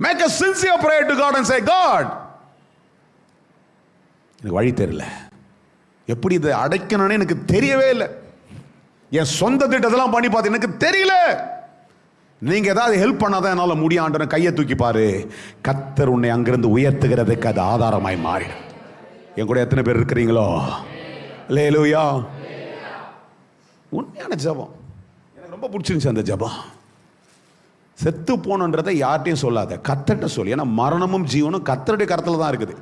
make a sincere prayer to God and say, God, எனக்கு வழி தெரியல, எப்படி இதை அடைக்கணும்னு எனக்கு தெரியவே இல்லை, என் சொந்த திட்டத்தெல்லாம் பண்ணி பார்த்து எனக்கு தெரியல, நீங்க ஏதாவது ஹெல்ப் பண்ணாதான் என்னால முடியாண்டு கையை தூக்கி பாரு. கர்த்தர் உன்னை அங்கிருந்து உயர்த்துகிறதுக்கு அது ஆதாரமாய் மாறிடும். என் கூட எத்தனை பேர் இருக்கிறீங்களோ? அல்லேலூயா. உண்மையான ஜெபம் எனக்கு ரொம்ப பிடிச்சிருந்துச்சு. அந்த ஜெபம் செத்து போனன்றதை யார்ட்டையும் சொல்லாத, கர்த்தர்கிட்ட சொல்லி. ஏன்னா மரணமும் ஜீவனும் கர்த்தருடைய கருத்துல தான் இருக்குது.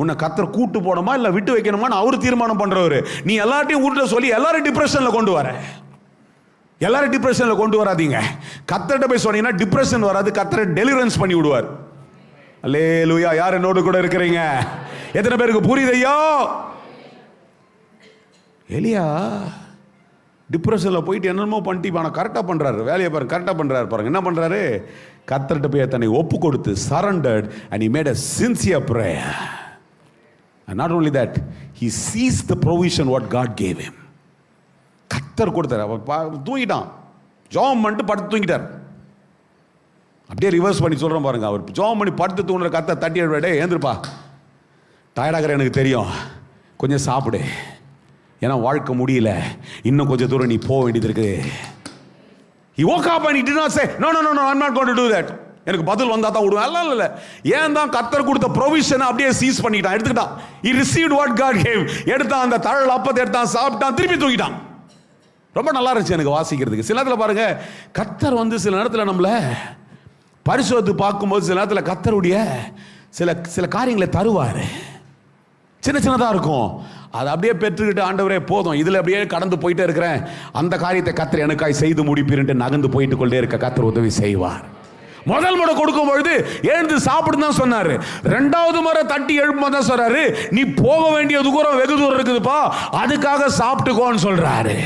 உன்னை கர்த்தர் கூட்டு போனோமா இல்லை விட்டு வைக்கணுமான்னு அவர் தீர்மானம் பண்றவரு. நீ எல்லார்ட்டையும் ஊர்ல சொல்லி எல்லாரும் டிப்ரெஷன்ல கொண்டு வர, எல்லாரும் டிப்ரெஷன்ல கொண்டு வராதீங்க. கர்த்தர்கிட்ட போய் சொன்னீங்கன்னா டிப்ரெஷன் வராது, கர்த்தரை டெலிவரன்ஸ் பண்ணி விடுவார். அல்லேலூயா. யார் என்னோடு கூட இருக்கிறீங்க? எத்தனை பேருக்கு புரியுதையா? எலியா டிப்ரெஷனில் போயிட்டு என்னமோ பண்ணிட்டு ஆனால் கரெக்டாக பண்ணுறாரு, வேலையை பாருங்க, கரெக்டாக பண்ணுறாரு பாருங்க. என்ன பண்ணுறாரு? கர்த்தர்கிட்ட போய் தன்னை ஒப்பு கொடுத்து surrendered and he made a sincere prayer. And not only that, he seized the provision what God gave him. கர்த்தர் கொடுத்தாரு. தூங்கிட்டான், ஜெபம் பண்ணிட்டு படுத்து தூங்கிட்டார். அப்படியே ரிவர்ஸ் பண்ணி சொல்கிறோம் பாருங்க. அவர் ஜெபம் பண்ணி படுத்து தூங்குற கர்த்தர் தட்டி எழுடே, ஏந்திருப்பா, டயர்டாகிற எனக்கு தெரியும், கொஞ்சம் சாப்பிடு, ஏன்னா வாழ்க்கை முடியல, இன்னும் கொஞ்சம் தூரம் நீ போக வேண்டியது இருக்கு. He woke up and he did not say, no, I'm not going to do that. எனக்கு பதில் வந்தா தான் விடுவேன். இல்ல, ஏன் தான் கர்த்தர் கொடுத்த ப்ரொவிஷனை அப்படியே சீஸ் பண்ணிட்டான், எடுத்துக்கிட்டான். He received what God gave. எடுத்தான், அந்த தழல் அப்பத்தை எடுத்தான், சாப்பிட்டான், திருப்பி தூக்கிட்டான். ரொம்ப நல்லா இருந்துச்சு எனக்கு வாசிக்கிறதுக்கு. சில நேரத்தில் பாருங்க, கர்த்தர் சில நேரத்தில் நம்மள பரிசோதித்து பார்க்கும்போது சில நேரத்தில் கர்த்தருடைய சில காரியங்களை தருவார். சின்னதாக இருக்கும், அதை அப்படியே பெற்றுக்கிட்டு ஆண்டவரே போதும், இதில் அப்படியே கடந்து போயிட்டே இருக்கிறேன், அந்த காரியத்தை கர்த்தர் எனக்காய் செய்து முடிப்பீர்ட்டு நகர்ந்து போயிட்டு கொண்டே இருக்க கர்த்தர் உதவி செய்வார். முதல் முறை கொடுக்கும் பொழுது எழுந்து சாப்பிடு தான் சொன்னாரு. ரெண்டாவது முறை தட்டி எழுப்பும் தான் சொல்றாரு, நீ போக வேண்டிய தூரம் வெகு தூரம் இருக்குதுப்பா, அதுக்காக சாப்பிட்டுக்கோன்னு சொல்றாரு.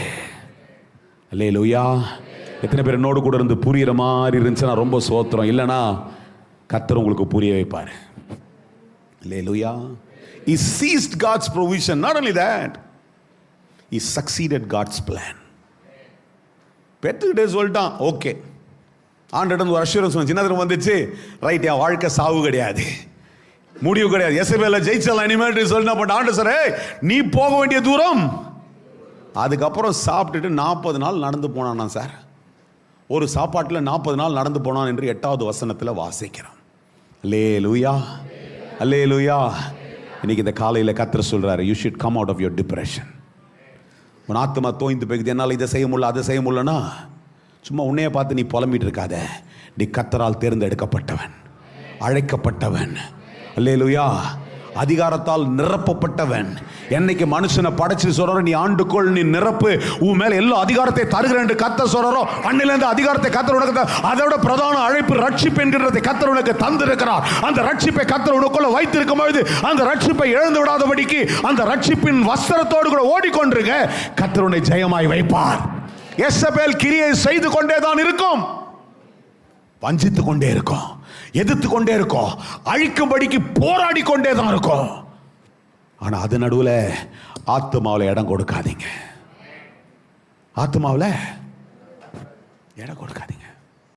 அல்லேலூயா. எத்தனை பேர் என்னோடு கூட இருந்து புரியுற மாதிரி இருந்துச்சுன்னா ரொம்ப சோத்திரம், இல்லைன்னா கர்த்தர் உங்களுக்கு புரிய வைப்பார். அல்லேலூயா. He seized God's provision. Not only that, he succeeded God's plan. பெற்றுக்கிட்டே சொல்லிட்டான், ஓகே, ஆண்டடம் ஒரு அஷூரன்ஸ் சின்னதிரம் வந்துச்சு, ரைட், என் வாழ்க்கை சாவு கிடையாது, முடிவு கிடையாது, எசபேல ஜெயிச்சலாம் இனிமேல் சொல்லினா. பட் ஆண்டு சார், நீ போக வேண்டிய தூரம். அதுக்கப்புறம் சாப்பிட்டுட்டு 40 நாள் நடந்து போனானா சார். ஒரு சாப்பாட்டில் 40 நாள் நடந்து போனான் என்று 8வது வசனத்தில் வாசிக்கிறோம். அல்லேலூயா, அல்லேலூயா. இன்னைக்கு இந்த காலையில் கர்த்தர் சொல்றாரு, you should come out of your depression. உன் ஆத்மா தோய்ந்து போய்க்குது, என்னால் இதை செய்ய முடியல, அதை செய்ய முடியலன்னா சும்மா உன்னைய பார்த்து நீ புலம்பிட்டு இருக்காத. நீ கர்த்தரால் தேர்ந்தெடுக்கப்பட்டவன், அழைக்கப்பட்டவன். அல்லேலூயா. அதிகாரத்தால் நிரப்பப்பட்டவன். என்னைக்கு மனுஷனை படைச்சு சொல்றாரோ, நீ ஆண்டுக்குள் நீ நிரப்பு, உன் மேல எல்லா அதிகாரத்தை தருகிறேன் என்று கர்த்தர் சொல்றாரோ, அன்னிலிருந்து அதிகாரத்தை கர்த்தர் உனக்கு, அதோட பிரதான அழைப்பு ரட்சிப்பு என்கிறதை கர்த்தர் உனக்கு தந்திருக்கிறார். அந்த ரட்சிப்பை கர்த்தர் உனக்குள்ள வைத்திருக்கும் பொழுது அந்த ரட்சிப்பை இழந்து விடாதபடிக்கு அந்த ரட்சிப்பின் வஸ்திரத்தோடு கூட ஓடிக்கொண்டிருக்க கர்த்தர் உன்னை ஜெயமாய் வைப்பார். எசபேல் கிரியை செய்து கொண்டேதான் இருக்கும், வஞ்சித்து கொண்டே இருக்கும், எதிர்த்து கொண்டே இருக்கும், அழிக்கும்படிக்கு போராடி கொண்டே தான் இருக்கும். ஆனா அது நடுவில் ஆத்மாவில் இடம் கொடுக்காதீங்க, ஆத்மாவில் இடம் கொடுக்காதீங்க.